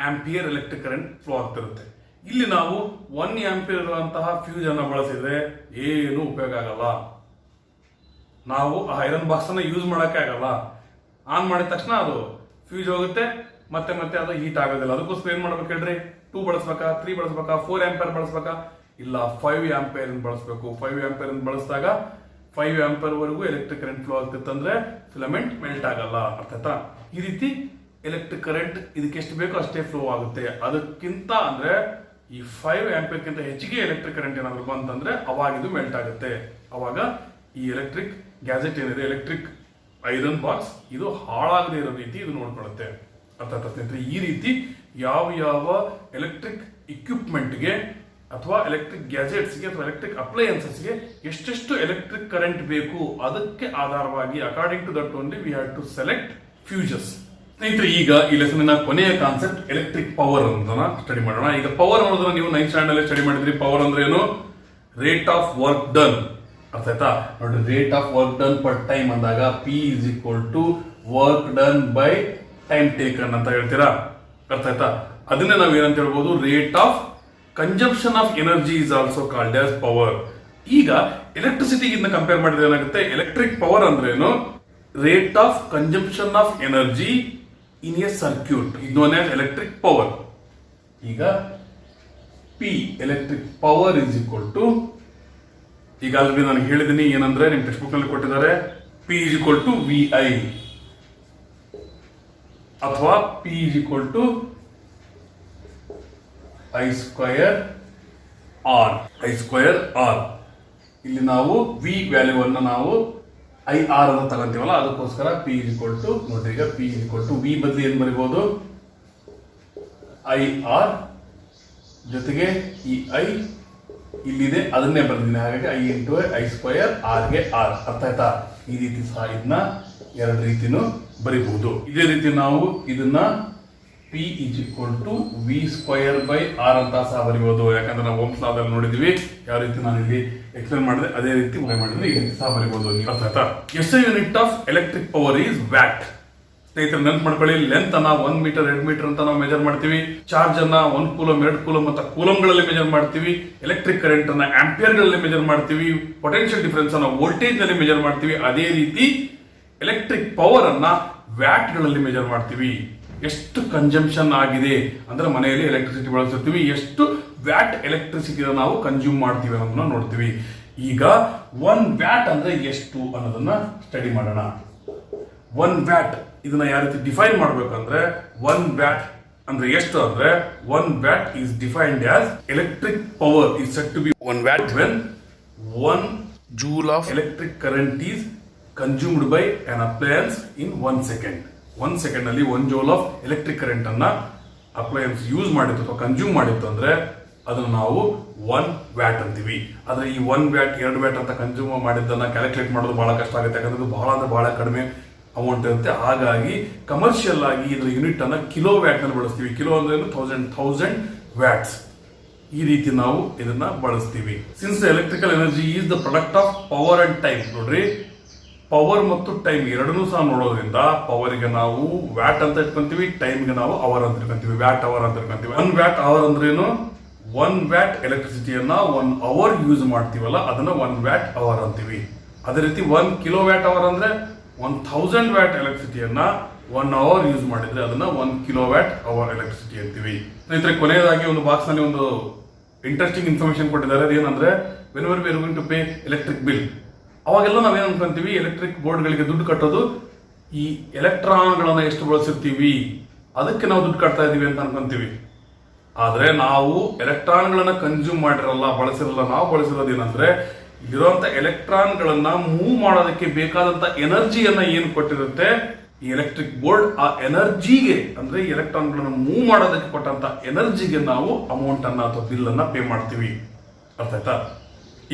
ಆಂಪಿಯರ್ ಎಲೆಕ್ಟ್ರಿಕ್ ಕರೆಂಟ್ ಫ್ಲೋ ಆಗ್ತಿರುತ್ತೆ. ಇಲ್ಲಿ ನಾವು 1 ಆಂಪಿಯರ್ ಇರುವಂತಹ ಫ್ಯೂಸ್ ಅನ್ನ ಬಳಸಿದ್ರೆ ಏನು ಉಪಯೋಗ ಆಗಲ್ಲ. ನಾವು ಆ ಐರನ್ ಬಾಕ್ಸ್ ಅನ್ನ ಯೂಸ್ ಮಾಡಕ್ಕೆ ಆಗಲ್ಲ. ಆನ್ ಮಾಡಿದ ತಕ್ಷಣ ಅದು ಫ್ಯೂಸ್ ಹೋಗುತ್ತೆ, ಮತ್ತೆ ಮತ್ತೆ ಅದು ಹೀಟ್ ಆಗೋದಿಲ್ಲ. ಅದಕ್ಕೋಸ್ಕರ ಏನ್ ಮಾಡ್ಬೇಕು ಹೇಳ್ರಿ? 2 ಬಳಸ್ಬೇಕಾ, 3 ಬಳಸ್ಬೇಕಾ, 4 ಆಂಪಿಯರ್ ಬಳಸ್ಬೇಕಾ? ಇಲ್ಲ, 5 ಆಂಪಿಯರ್ ಬಳಸಬೇಕು. 5 ಆಂಪಿಯರ್ ಬಳಸಿದಾಗ 5 ಆಂಪಿಯರ್ ವರೆಗೂ ಎಲೆಕ್ಟ್ರಿಕ್ ಕರೆಂಟ್ ಫ್ಲೋ ಆಗ್ತಿತ್ತಂದ್ರೆ ಫಿಲಮೆಂಟ್ ಮೆಲ್ಟ್ ಆಗಲ್ಲ. ಅರ್ಥಾಯ್ತಾ? ಈ ರೀತಿ ಎಲೆಕ್ಟ್ರಿಕ್ ಕರೆಂಟ್ ಇದಕ್ಕೆ ಎಷ್ಟು ಬೇಕೋ ಅಷ್ಟೇ ಫ್ಲೋ ಆಗುತ್ತೆ. ಅದಕ್ಕಿಂತ ಅಂದ್ರೆ ಈ 5 ಆಂಪಿಯರ್ ಗಿಂತ ಹೆಚ್ಚಿಗೆ ಎಲೆಕ್ಟ್ರಿಕ್ ಕರೆಂಟ್ ಏನಾದ್ರು ಬಂತಂದ್ರೆ ಅವಾಗ ಇದು ಮೆಲ್ಟ್ ಆಗುತ್ತೆ. ಅವಾಗ ಈ ಎಲೆಕ್ಟ್ರಿಕ್ ಗ್ಯಾಜೆಟ್ ಏನಿದೆ, ಎಲೆಕ್ಟ್ರಿಕ್ ಐರನ್ ಬಾಕ್ಸ್, ಇದು ಹಾಳಾಗದೇ ಇರೋ ರೀತಿ ಇದು ನೋಡ್ಕೊಳ್ಳುತ್ತೆ. ಅರ್ಥಾತ್ ಸ್ನೇಹಿತರೆ, ಈ ರೀತಿ ಯಾವ ಯಾವ ಎಲೆಕ್ಟ್ರಿಕ್ ಇಕ್ವಿಪ್ಮೆಂಟ್ಗೆ ಅಥವಾ ಎಲೆಕ್ಟ್ರಿಕ್ ಗ್ಯಾಜೆಟ್ಸ್ಗೆ ಅಥವಾ ಎಲೆಕ್ಟ್ರಿಕ್ ಅಪ್ಲಯನ್ಸಸ್ಗೆ ಎಷ್ಟೆಷ್ಟು ಎಲೆಕ್ಟ್ರಿಕ್ ಕರೆಂಟ್ ಬೇಕು ಅದಕ್ಕೆ ಆಧಾರವಾಗಿ according to that only we have to select fuses. ಸ್ನೇಹಿತರೆ, ಈಗ ಈ ಲೆಸನ್ನ ಕೊನೆಯ ಕಾನ್ಸೆಪ್ಟ್ ಎಲೆಕ್ಟ್ರಿಕ್ ಪವರ್ ಅಂತ ಸ್ಟಡಿ ಮಾಡೋಣ. ಈಗ ಪವರ್ ಅನ್ನೋದನ್ನ ನೀವು 9th ಸ್ಟ್ಯಾಂಡರ್ಡ್ ಸ್ಟಡಿ ಮಾಡಿದ್ರಿ. ಪವರ್ ಅಂದ್ರೆ ಏನು? Rate of work done. ಅರ್ಥ ಆಯ್ತಾ? ನೋಡಿ, rate of work done per time ಅಂದಾಗ P is equal to work done by time taken ಅಂತ ಹೇಳ್ತೀರಾ. ಅರ್ಥ ಆಯ್ತಾ? ಅದನ್ನೇ ನಾವು ಏನಂತ ಹೇಳ್ಬೋದು? Rate of consumption of energy is also called as power. ಈಗ ಎಲೆಕ್ಟ್ರಿಸಿಟಿಗಿಂತ ಕಂಪೇರ್ ಮಾಡಿದ್ರೆ ಏನಾಗುತ್ತೆ? ಎಲೆಕ್ಟ್ರಿಕ್ ಪವರ್ ಅಂದ್ರೆ ಏನು? Rate of consumption of energy in a circuit is known as electric power. ಈಗ P electric power is equal to, ಈಗ already ನಾನು ಹೇಳಿದ್ದೀನಿ ಏನಂದ್ರೆ ನಿಮ್ ಟೆಕ್ಸ್ಟ್ ಬುಕ್ ನಲ್ಲಿ ಕೊಟ್ಟಿದ್ದಾರೆ, P is equal to VI ಅಥವಾ P is equal to I square R. ಇಲ್ಲಿ ನಾವು V ವ್ಯಾಲ್ಯೂ ಅನ್ನು ನಾವು IR ಅಂತ ತಗೊಂತೀವಲ್ಲ, ಅದಕ್ಕೋಸ್ಕರ P is equal to, ನೋಡ್ರಿ ಈಗ P is equal to V ಬದಲಿ ಏನ್ ಬರೀಬಹುದು? IR ಜೊತೆಗೆ ಈ I ಇಲ್ಲಿದೆ, ಅದನ್ನೇ ಬರ್ತೀನಿ. ಹಾಗಾಗಿ I into I square R ಗೆ R. ಅರ್ಥ ಆಯ್ತಾ? ಈ ರೀತಿ ಸಹ ಇದನ್ನ ಎರಡು ರೀತಿನೂ ಬರೀಬಹುದು. ಇದೇ ರೀತಿ ನಾವು ಇದನ್ನ P is equal to V square by R ಅಂತ ಸಹ ಬರೀಬಹುದು. ಯಾಕಂದ್ರೆ ನಾವು ಓಮ್ಸ್ ಲಾದಲ್ಲಿ ನೋಡಿದ್ವಿ, ಯಾವ ರೀತಿ ನಾನು ಇಲ್ಲಿ ಎಕ್ಸ್ಪ್ಲೇನ್ ಮಾಡಿದೆ ಅದೇ ರೀತಿ ಮಾಡಿದ್ರೆ ಈ ರೀತಿ ಸಹ ಬರೀಬಹುದು. ಅರ್ಥ ಆಯ್ತಾ? S unit of electric power is watt. ಸ್ನೇಹಿತರೆ, ನೆನ್ಪು ಮಾಡ್ಕೊಳ್ಳಿ, ಲೆಂತ್ ಅನ್ನ 1 ಮೀಟರ್ 2 ಮೀಟರ್ ಅಂತ ನಾವು ಮೆಜರ್ ಮಾಡ್ತೀವಿ. ಚಾರ್ಜ್ ಅನ್ನ 1 ಕೂಲಮ್ 2 ಕೂಲಮ್ ಅಂತ ಕೂಲಮ್ಗಳಲ್ಲಿ ಮೆಜರ್ ಮಾಡ್ತೀವಿ. ಎಲೆಕ್ಟ್ರಿಕ್ ಕರೆಂಟ್ ಅನ್ನ ಆಂಪಿಯರ್ ಗಳಲ್ಲಿ ಮೆಜರ್ ಮಾಡ್ತೀವಿ. ಪೊಟೆನ್ಷಿಯಲ್ ಡಿಫರೆನ್ಸ್ ಅನ್ನ ವೋಲ್ಟೇಜ್ ನಲ್ಲಿ ಮೆಜರ್ ಮಾಡ್ತೀವಿ. ಅದೇ ರೀತಿ ಎಲೆಕ್ಟ್ರಿಕ್ ಪವರ್ ಅನ್ನ ವ್ಯಾಟ್ ಗಳಲ್ಲಿ ಮೆಜರ್ ಮಾಡ್ತೀವಿ. ಎಷ್ಟು ಕನ್ಸಂಪ್ಷನ್ ಆಗಿದೆ ಅಂದ್ರೆ ಮನೆಯಲ್ಲಿ ಎಲೆಕ್ಟ್ರಿಸಿಟಿ ಬಳಸ್ತೀವಿ, ಎಷ್ಟು ವ್ಯಾಟ್ ಎಲೆಕ್ಟ್ರಿಸಿಟಿ ನಾವು ಕನ್ಸ್ಯೂಮ್ ಮಾಡ್ತೀವಿ ಅನ್ನೋದನ್ನ ನೋಡ್ತೀವಿ. ಈಗ 1 ವ್ಯಾಟ್ ಅಂದ್ರೆ ಎಷ್ಟು ಅನ್ನೋದನ್ನ ಸ್ಟಡಿ ಮಾಡೋಣ. 1 ವ್ಯಾಟ್ ಇದನ್ನ ಯಾವ ರೀತಿ ಡಿಫೈನ್ ಮಾಡಬೇಕಂದ್ರೆ, 1 ವ್ಯಾಟ್ ಅಂದ್ರೆ ಎಷ್ಟು ಅಂದ್ರೆ 1 watt is defined as electric power is said to be 1 watt when 1 joule of electric current is consumed by an appliance in 1 second. 1 second ಅಲ್ಲಿ 1 ಜೂಲ್ ಆಫ್ ಎಲೆಕ್ಟ್ರಿಕ್ ಕರೆಂಟ್ ಅನ್ನ appliance use ಮಾಡಿತ್ತು ಅಥವಾ consume ಮಾಡಿತ್ತು ಅಂದ್ರೆ ಅದನ್ನು ನಾವು 1 watt ಅಂತೀವಿ. ಆದ್ರೆ ಈ 1 ವ್ಯಾಟ್ 2 ವ್ಯಾಟ್ ಅಂತ ಕನ್ಸ್ಯೂಮ್ ಮಾಡಿದ್ದನ್ನ ಕ್ಯಾಲ್ಕುಲೇಟ್ ಮಾಡೋದು ಬಹಳ ಕಷ್ಟ ಆಗುತ್ತೆ. ಯಾಕಂದ್ರೆ ಇದು ಬಹಳ ಅಂದ್ರೆ ಬಹಳ ಕಡಿಮೆ ಅಮೌಂಟ್ ಇರುತ್ತೆ. ಹಾಗಾಗಿ ಕಮರ್ಷಿಯಲ್ ಆಗಿ ಇದರ ಯೂನಿಟ್ ಅನ್ನ ಕಿಲೋ ವ್ಯಾಟ್ ನಲ್ಲಿ ಬಳಸ್ತೀವಿ. ಕಿಲೋ ಅಂದ್ರೆ 1000 ವ್ಯಾಟ್ಸ್. ಈ ರೀತಿ ನಾವು ಇದನ್ನ ಬಳಸ್ತೀವಿ. Since electrical energy is the product of power and time. ನೋಡ್ರಿ, ಪವರ್ ಮತ್ತು ಟೈಮ್ ಎರಡನ್ನೂ ಸಹ ನೋಡೋದ್ರಿಂದ ಪವರ್ಗೆ ನಾವು ವ್ಯಾಟ್ ಅಂತ ಇಟ್ಕೊಂತೀವಿ, ಟೈಮ್ಗೆ ನಾವು ಅವರ್ ಅಂತ ಇಟ್ಕೊಂತೀವಿ, ವ್ಯಾಟ್ ಅವರ್ ಅಂತ ಇಟ್ಕೊಂತೀವಿ. 1 ವ್ಯಾಟ್ ಅವರ್ ಅಂದ್ರೇನು? 1 ವ್ಯಾಟ್ ಎಲೆಕ್ಟ್ರಿಸಿಟಿಯನ್ನ 1 ಅವರ್ ಯೂಸ್ ಮಾಡ್ತೀವಲ್ಲ ಅದನ್ನ 1 ವ್ಯಾಟ್ ಅವರ್ ಅಂತೀವಿ. ಅದೇ ರೀತಿ 1 ಕಿಲೋ ವ್ಯಾಟ್ ಅವರ್ ಅಂದ್ರೆ 1000 ವ್ಯಾಟ್ ಎಲೆಕ್ಟ್ರಿಸಿಟಿಯನ್ನ 1 ಅವರ್ ಯೂಸ್ ಮಾಡಿದ್ರೆ ಅದನ್ನ 1 ಕಿಲೋವ್ಯಾಟ್ ಅವರ್ ಎಲೆಕ್ಟ್ರಿಸಿಟಿ ಅಂತೀವಿ. ಸ್ನೇಹಿತರೆ, ಕೊನೆಯದಾಗಿ ಒಂದು ಬಾಕ್ಸ್ ನಲ್ಲಿ ಒಂದು ಇಂಟ್ರೆಸ್ಟಿಂಗ್ ಇನ್ಫಾರ್ಮೇಶನ್ ಕೊಟ್ಟಿದ್ದಾರೆ. ಅದೇನಂದ್ರೆ whenever we are going to pay electric bill, ಅವಾಗೆಲ್ಲ ನಾವೇನ್ ಅನ್ಕೊಂತೀವಿ, ಎಲೆಕ್ಟ್ರಿಕ್ ಬೋರ್ಡ್ಗಳಿಗೆ ದುಡ್ಡು ಕಟ್ಟೋದು ಈ ಎಲೆಕ್ಟ್ರಾನ್ಗಳನ್ನ ಎಷ್ಟು ಬಳಸಿರ್ತೀವಿ ಅದಕ್ಕೆ ನಾವು ದುಡ್ಡು ಕಟ್ತಾ ಇದೀವಿ ಅಂತ ಅನ್ಕೊಂತೀವಿ. ಆದ್ರೆ ನಾವು ಎಲೆಕ್ಟ್ರಾನ್ಗಳನ್ನ ಕನ್ಸ್ಯೂಮ್ ಮಾಡಿರಲ್ಲ, ಬಳಸಿರಲ್ಲ. ನಾವು ಬಳಸಿರೋದು ಏನಂದ್ರೆ ಇಲ್ಲಿರುವಂತ ಎಲೆಕ್ಟ್ರಾನ್ಗಳನ್ನ ಮೂವ್ ಮಾಡೋದಕ್ಕೆ ಬೇಕಾದಂತ ಎನರ್ಜಿಯನ್ನ ಏನು ಕೊಟ್ಟಿರುತ್ತೆ ಈ ಎಲೆಕ್ಟ್ರಿಕ್ ಬೋರ್ಡ್, ಆ ಎನರ್ಜಿಗೆ ಅಂದ್ರೆ ಎಲೆಕ್ಟ್ರಾನ್ಗಳನ್ನ ಮೂವ್ ಮಾಡೋದಕ್ಕೆ ಕೊಟ್ಟಂತ ಎನರ್ಜಿಗೆ ನಾವು ಅಮೌಂಟ್ ಅನ್ನ ಅಥವಾ ಬಿಲ್ ಅನ್ನ ಪೇ ಮಾಡ್ತೀವಿ. ಅರ್ಥ ಆಯ್ತಾ?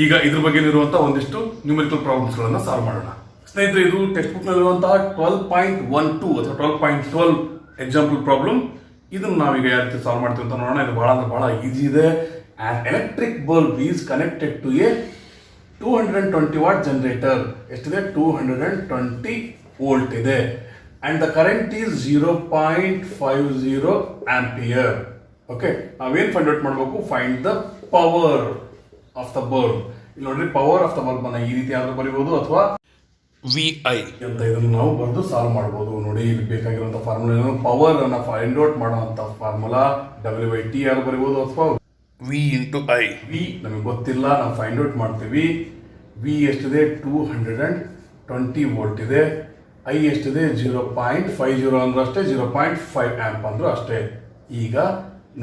ಈಗ ಇದ್ರ ಬಗ್ಗೆ ಇರುವಂತಹ ಒಂದಿಷ್ಟು ನ್ಯೂಮೆರಿಕಲ್ ಪ್ರಾಬ್ಲಮ್ಸ್ ಗಳನ್ನ ಸಾಲ್ವ್ ಮಾಡೋಣ. ಸ್ನೇಹಿತರೆ, ಇದು ಟೆಕ್ಸ್ಟ್ ಬುಕ್ ನಲ್ಲಿರುವಂತಹ 12.12 ಅಥವಾ 12.12 ಎಕ್ಸಾಂಪಲ್ ಪ್ರಾಬ್ಲಮ್. ಇದನ್ನು ನಾವೀಗ ಯಾವ ರೀತಿ ಸಾಲ್ವ್ ಮಾಡ್ತೀವಿ ಅಂತ ನೋಡೋಣ. ಇದು ಬಹಳ ಅಂದ್ರೆ ಬಹಳ ಈಸಿ ಇದೆ. An electric bulb is connected to a 220 watt generator. ಎಷ್ಟಿದೆ? 220 ವೋಲ್ಟ್ ಇದೆ. And the current is 0.50 ampere. Okay, ನಾವೇನ್ ಫೈಂಡ್ ಔಟ್ ಮಾಡಬೇಕು? Find the power of the bulb. ಇಲ್ಲಿ ನೋಡ್ರಿ, ಪವರ್ ಆಫ್ ದ ಬಲ್ಬ್ ಅನ್ನ ಈ ರೀತಿ ಆದ್ರೂ ಬರೀಬಹುದು ಅಥವಾ VI ಅಂತ ಇದನ್ನು ನಾವು ಬರೆದು ಸಾಲ್ವ್ ಮಾಡಬಹುದು. ನೋಡಿ, ಇಲ್ಲಿ ಬೇಕಾಗಿರುವಂತಹ ಫಾರ್ಮುಲಾ ಏನು? ಪವರ್ ಅನ್ನ ಫೈಂಡ್ ಔಟ್ ಮಾಡುವಂತ ಫಾರ್ಮುಲಾ W/T ಆದ್ರೂ ಬರೀಬಹುದು ಅಥವಾ V into I. V ನಮಗೆ ಗೊತ್ತಿಲ್ಲ, ನಾವು ಫೈಂಡ್ ಔಟ್ ಮಾಡ್ತೀವಿ. V ಎಷ್ಟಿದೆ? 220 ವೋಲ್ಟ್ ಇದೆ. I ಎಷ್ಟಿದೆ? 0.50 ಅಂದ್ರೂ ಅಷ್ಟೇ, 0.5 ಆಂಪ್ ಅಂದ್ರೂ ಅಷ್ಟೇ. ಈಗ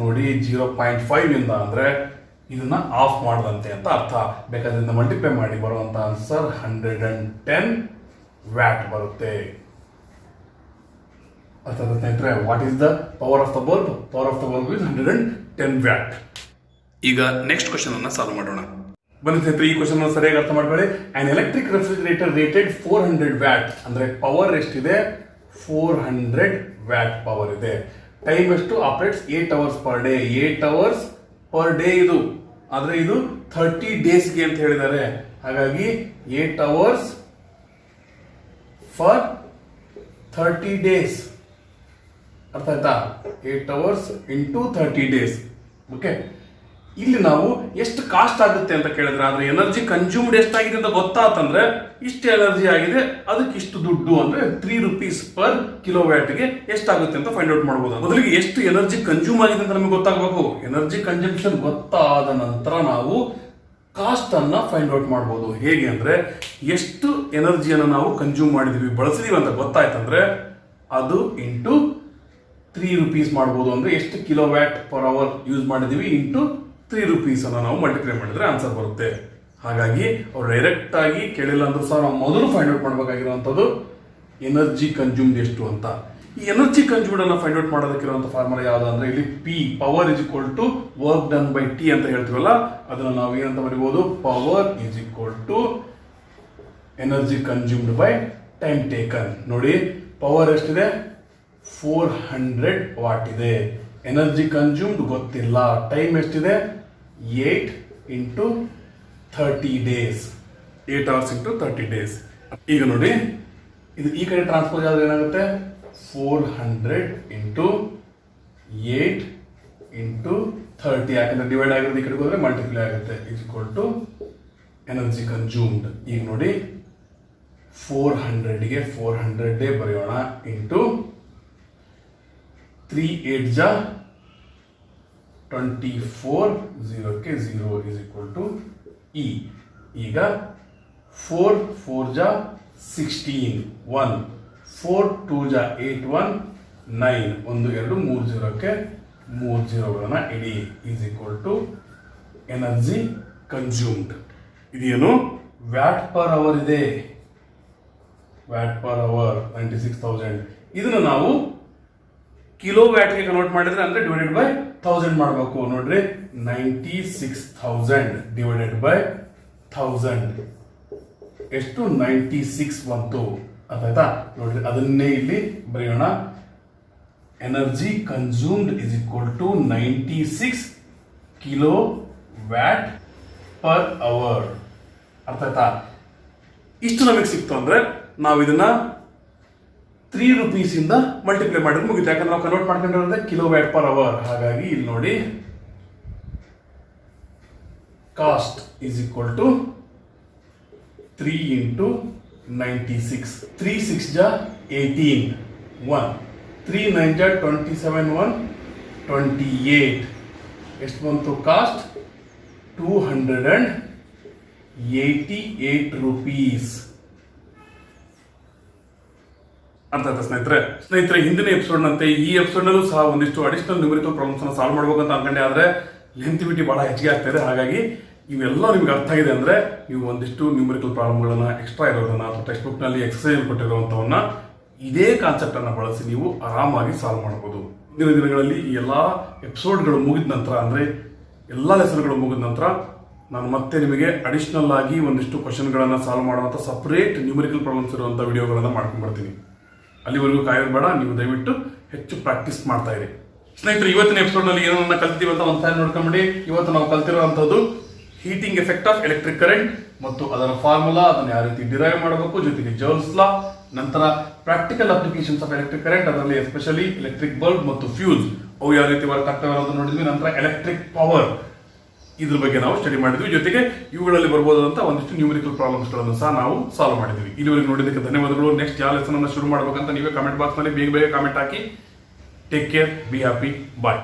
ನೋಡಿ, 0.5 ಇಂದ ಅಂದ್ರೆ ಇದನ್ನ ಆಫ್ ಮಾಡದಂತೆ ಅಂತ ಅರ್ಥ. ಬೇಕಾದ್ರಿಂದ ಮಲ್ಟಿಪ್ಲೈ ಮಾಡಿ ಬರುವಂತ ಆನ್ಸರ್ 110 ವ್ಯಾಟ್ ಬರುತ್ತೆ. ಅರ್ಥ ಸ್ನೇಹಿತರೆ, what is the power of the bulb? Power of the bulb is 110 watt. ಈಗ ನೆಕ್ಸ್ಟ್ ಕ್ವಶನ್ ಅನ್ನ ಸಾಲ್ವ್ ಮಾಡೋಣ. ಬನ್ನಿ ಸ್ನೇಹಿತರೆ, ಈ ಕ್ವಶನ್ ಅನ್ನು ಸರಿಯಾಗಿ ಅರ್ಥ ಮಾಡಬೇಡಿ. On electric refrigerator rated 400 watt ಅಂದ್ರೆ ಪವರ್ ಎಷ್ಟಿದೆ? 400 ವ್ಯಾಟ್ ಪವರ್ ಇದೆ. ಟೈಮ್ ಎಷ್ಟು? Operates 8 hours per day. 8 hours per day ಇದು, ಆದ್ರೆ ಇದು 30 ಡೇಸ್ಗೆ ಅಂತ ಹೇಳಿದ್ದಾರೆ. ಹಾಗಾಗಿ 8 ಅವರ್ಸ್ ಫಾರ್ 30 ಡೇಸ್. ಅರ್ಥ ಆಯ್ತಾ? 8 ಅವರ್ಸ್ ಇಂಟು 30 ಡೇಸ್. ಓಕೆ, ಇಲ್ಲಿ ನಾವು ಎಷ್ಟು ಕಾಸ್ಟ್ ಆಗುತ್ತೆ ಅಂತ ಕೇಳಿದ್ರೆ, ಆದ್ರೆ ಎನರ್ಜಿ ಕನ್ಸ್ಯೂಮ್ಡ್ ಎಷ್ಟಾಗಿದೆ ಅಂತ ಗೊತ್ತಾತಂದ್ರೆ ಇಷ್ಟು ಎನರ್ಜಿ ಆಗಿದೆ, ಅದಕ್ಕೆ ಇಷ್ಟು ದುಡ್ಡು ಅಂದ್ರೆ 3 ರೂಪೀಸ್ ಪರ್ ಕಿಲೋವ್ಯಾಟ್ಗೆ ಎಷ್ಟಾಗುತ್ತೆ ಅಂತ ಫೈಂಡ್ ಔಟ್ ಮಾಡಬಹುದು. ಮೊದಲಿಗೆ ಎಷ್ಟು ಎನರ್ಜಿ ಕನ್ಸ್ಯೂಮ್ ಆಗಿದೆ ಅಂತ ನಮಗೆ ಗೊತ್ತಾಗಬೇಕು. ಎನರ್ಜಿ ಕನ್ಸಂಪ್ಷನ್ ಗೊತ್ತಾದ ನಂತರ ನಾವು ಕಾಸ್ಟ್ ಅನ್ನ ಫೈಂಡ್ ಔಟ್ ಮಾಡಬಹುದು. ಹೇಗೆ ಅಂದ್ರೆ, ಎಷ್ಟು ಎನರ್ಜಿಯನ್ನು ನಾವು ಕನ್ಸ್ಯೂಮ್ ಮಾಡಿದೀವಿ, ಬಳಸಿದೀವಿ ಅಂತ ಗೊತ್ತಾಯ್ತಂದ್ರೆ ಅದು ಇಂಟು 3 ರೂಪೀಸ್ ಮಾಡಬಹುದು. ಅಂದ್ರೆ ಎಷ್ಟು ಕಿಲೋವ್ಯಾಟ್ ಪರ್ ಅವರ್ ಯೂಸ್ ಮಾಡಿದೀವಿ ಇಂಟು 3 ರೂಪೀಸ್ ಅನ್ನ ನಾವು ಮಲ್ಟಿಪ್ಲೈ ಮಾಡಿದ್ರೆ ಆನ್ಸರ್ ಬರುತ್ತೆ. ಹಾಗಾಗಿ ಅವ್ರು ಡೈರೆಕ್ಟ್ ಆಗಿ ಕೇಳಿಲ್ಲ ಅಂದ್ರೂ ಸಹ ನಾವು ಮೊದಲು ಫೈಂಡ್ ಔಟ್ ಮಾಡಬೇಕಾಗಿರುವಂತದ್ದು ಎನರ್ಜಿ ಕನ್ಸ್ಯೂಮ್ಡ್ ಎಷ್ಟು ಅಂತ. ಈ ಎನರ್ಜಿ ಕನ್ಸ್ಯೂಮ್ಡ್ ಅನ್ನ ಫೈಂಡ್ ಔಟ್ ಮಾಡೋದಕ್ಕಿರುವಂತ ಫಾರ್ಮುಲಾ ಯಾವ್ದು ಅಂದ್ರೆ, ಇಲ್ಲಿ P power is equal to work done by T ಅಂತ ಹೇಳ್ತೀವಲ್ಲ, ಅದನ್ನ ನಾವು ಏನಂತ ಬರೀಬಹುದು? Power is equal to energy consumed by time taken. ನೋಡಿ, ಪವರ್ ಎಷ್ಟಿದೆ? 400 ವಾಟ್ ಇದೆ. ಎನರ್ಜಿ ಕನ್ಸ್ಯೂಮ್ಡ್ ಗೊತ್ತಿಲ್ಲ. ಟೈಮ್ ಎಷ್ಟಿದೆ? 8 into 30 days. 8 hours into 30 days. ಈಗ ನೋಡಿ, ಇದು ಈ ಕಡೆ ಟ್ರಾನ್ಸ್ಫರ್ ಆದ್ರೆ ಏನಾಗುತ್ತೆ? 400 ಇಂಟು 8 ಇಂಟು 30. ಯಾಕಂದ್ರೆ ಡಿವೈಡ್ ಆಗಿರೋದು ಈ ಕಡೆಗೆ ಹೋದ್ರೆ ಮಲ್ಟಿಪ್ಲೈ ಆಗುತ್ತೆ. Is equal to energy consumed. ಈಗ ನೋಡಿ, 400ಗೆ 400 ಬರೆಯೋಣ ಇಂಟು 3 8 ಜಾ 24, 0ಕ್ಕೆ 0 is equal to E. ಈಗ 4 4 ಜಾ 16, 1 4 2 ಜಾ 8 1 9, 1 2 3 0ಕ್ಕೆ 3 0ಗಳನ್ನ ಇಡಿ is equal to energy consumed. ಇದೇನು? ವ್ಯಾಟ್ ಪರ್ ಅವರ್ ಇದೆ. Watt per hour 96,000. ಇದನ್ನು ನಾವು ಕಿಲೋ ವ್ಯಾಟ್ಗೆ ಕನ್ವರ್ಟ್ ಮಾಡಿದ್ರೆ ಅಂದ್ರೆ ಡಿವೈಡೆಡ್ ಬೈ 1000 ಮಾಡಬೇಕು. ನೋಡ್ರಿ, 96,000 ಡಿವೈಡೆಡ್ ಬೈ 1000 ಎಷ್ಟು? 96 ಬಂತು. ಅರ್ಥಾಯ್ತಾ? ನೋಡ್ರಿ, ಅದನ್ನೇ ಇಲ್ಲಿ ಬರೆಯೋಣ. Energy consumed is equal to 96 kilo watt per hour. ಅರ್ಥ ಆಯ್ತಾ? ಇಷ್ಟು ನಮಗೆ ಸಿಕ್ತು ಅಂದ್ರೆ ನಾವು ಇದನ್ನ 3 ರೂಪೀಸ್ ಇಂದ ಮಲ್ಟಿಪ್ಲೈ ಮಾಡಿದ್ರೆ ಮುಗಿತು. ಯಾಕಂದ್ರೆ ನಾವು ಕನ್ವರ್ಟ್ ಮಾಡ್ಕೊಂಡಿರೋದೇ ಕಿಲೋ ವ್ಯಾಟ್ ಪರ್ ಅವರ್. ಹಾಗಾಗಿ ಇಲ್ಲಿ ನೋಡಿ, cost is equal to 3 into 96. 3 6 ಜಾ 18, 1 3 9 27 1 28 ಎಷ್ಟು ಬಂತು ಕಾಸ್ಟ್ 288 rupees. ಅರ್ಥ ಆಯ್ತಾ ಸ್ನೇಹಿತರೆ ಹಿಂದಿನ ಎಪಿಸೋಡ್ ನಂತೆ ಈ ಎಪಿಸೋಡ್ ನಲ್ಲೂ ಸಹ ಒಂದಿಷ್ಟು ಅಡಿಷನಲ್ ನ್ಯೂಮರಿಕಲ್ ಪ್ರಾಬ್ಲಮ್ಸ್ ಅನ್ನು ಸಾಲ್ವ್ ಮಾಡ್ಬೇಕಂತ ಅನ್ಕೊಂಡೆ, ಆದ್ರೆ ಲೆಂಥಿವಿಟಿ ಬಹಳ ಹೆಚ್ಚಿಗೆ ಆಗ್ತಾ ಇದೆ. ಹಾಗಾಗಿ ಇವೆಲ್ಲ ನಿಮ್ಗೆ ಅರ್ಥ ಆಗಿದೆ ಅಂದ್ರೆ ನೀವು ಒಂದಿಷ್ಟು ನ್ಯೂಮರಿಕಲ್ ಪ್ರಾಬ್ಲಮ್ಗಳನ್ನ ಎಕ್ಸ್ಟ್ರಾ ಇರೋದನ್ನ ಅಥವಾ ಟೆಕ್ಸ್ಟ್ ಬುಕ್ ನಲ್ಲಿ ಎಕ್ಸರ್ಸೈಸ್ ಕೊಟ್ಟಿರುವಂತವನ್ನ ಇದೇ ಕಾನ್ಸೆಪ್ಟ್ ಅನ್ನ ಬಳಸಿ ನೀವು ಆರಾಮಾಗಿ ಸಾಲ್ವ್ ಮಾಡಬಹುದು. ಇಂದಿನ ದಿನಗಳಲ್ಲಿ ಈ ಎಲ್ಲಾ ಎಪಿಸೋಡ್ಗಳು ಮುಗಿದ ನಂತರ ಅಂದ್ರೆ ಎಲ್ಲಾ ಲೆಸನ್ಗಳು ಮುಗಿದ ನಂತರ ನಾನು ಮತ್ತೆ ನಿಮಗೆ ಅಡಿಷನಲ್ ಆಗಿ ಒಂದಿಷ್ಟು ಕ್ವಶನ್ಗಳನ್ನ ಸಾಲ್ವ್ ಮಾಡುವಂತ ಸಪರೇಟ್ ನ್ಯೂಮರಿಕಲ್ ಪ್ರಾಬ್ಲಮ್ಸ್ ಇರುವಂತ ವಿಡಿಯೋಗಳನ್ನ ಮಾಡ್ಕೊಂಡು ಬರ್ತೀನಿ. ಅಲ್ಲಿವರೆಗೂ ಕಾಯೋದು ಬೇಡ, ನೀವು ದಯವಿಟ್ಟು ಹೆಚ್ಚು ಪ್ರಾಕ್ಟೀಸ್ ಮಾಡ್ತಾ ಇರಿ. ಸ್ನೇಹಿತರೆ, ಇವತ್ತಿನ ಎಪಿಸೋಡ್ ನಲ್ಲಿ ಏನನ್ನ ಕಲ್ತೀವಿ ಅಂತ ಒಂದ್ಸಾರಿ ನೋಡ್ಕೊಂಬಿಡಿ. ಇವತ್ತು ನಾವು ಕಲ್ತಿರುವಂತದ್ದು heating effect of electric current ಮತ್ತು ಅದರ ಫಾರ್ಮುಲಾ, ಅದನ್ನು ಯಾವ ರೀತಿ ಡಿರೈವ್ ಮಾಡಬೇಕು, ಜೊತೆಗೆ ಜರ್ನ್ಸ್ ಲಾ, ನಂತರ practical applications of electric current, ಅದರಲ್ಲಿ ಎಸ್ಪೆಷಲಿ ಎಲೆಕ್ಟ್ರಿಕ್ ಬಲ್ಬ್ ಮತ್ತು ಫ್ಯೂಸ್ ಅವು ಯಾವ ರೀತಿ ವರ್ಕ್ ಆಗ್ತವೆ ಅನ್ನೋದನ್ನು ನೋಡಿದ್ವಿ. ನಂತರ ಎಲೆಕ್ಟ್ರಿಕ್ ಪವರ್ ಇದ್ರ ಬಗ್ಗೆ ನಾವು ಸ್ಟಡಿ ಮಾಡಿದ್ವಿ. ಜೊತೆಗೆ ಇವುಗಳಲ್ಲಿ ಬರ್ಬೋದಂತ ಒಂದಿಷ್ಟು ನ್ಯೂಮರಿಕಲ್ ಪ್ರಾಬ್ಲಮ್ಸ್ ಗಳನ್ನು ಸಹ ನಾವು ಸಾಲ್ವ್ ಮಾಡಿದ್ವಿ. ಇಲ್ಲಿವರೆಗೆ ನೋಡಿದ್ದಕ್ಕೆ ಧನ್ಯವಾದಗಳು. ನೆಕ್ಸ್ಟ್ ಯಾವ ಲೆಸನ್ ಅನ್ನು ಶುರು ಮಾಡಬೇಕಂತ ನೀವೇ ಕಾಮೆಂಟ್ ಬಾಕ್ಸ್ ನಲ್ಲಿ ಬೇಗ ಕಾಮೆಂಟ್ ಹಾಕಿ. Take care, be happy, bye.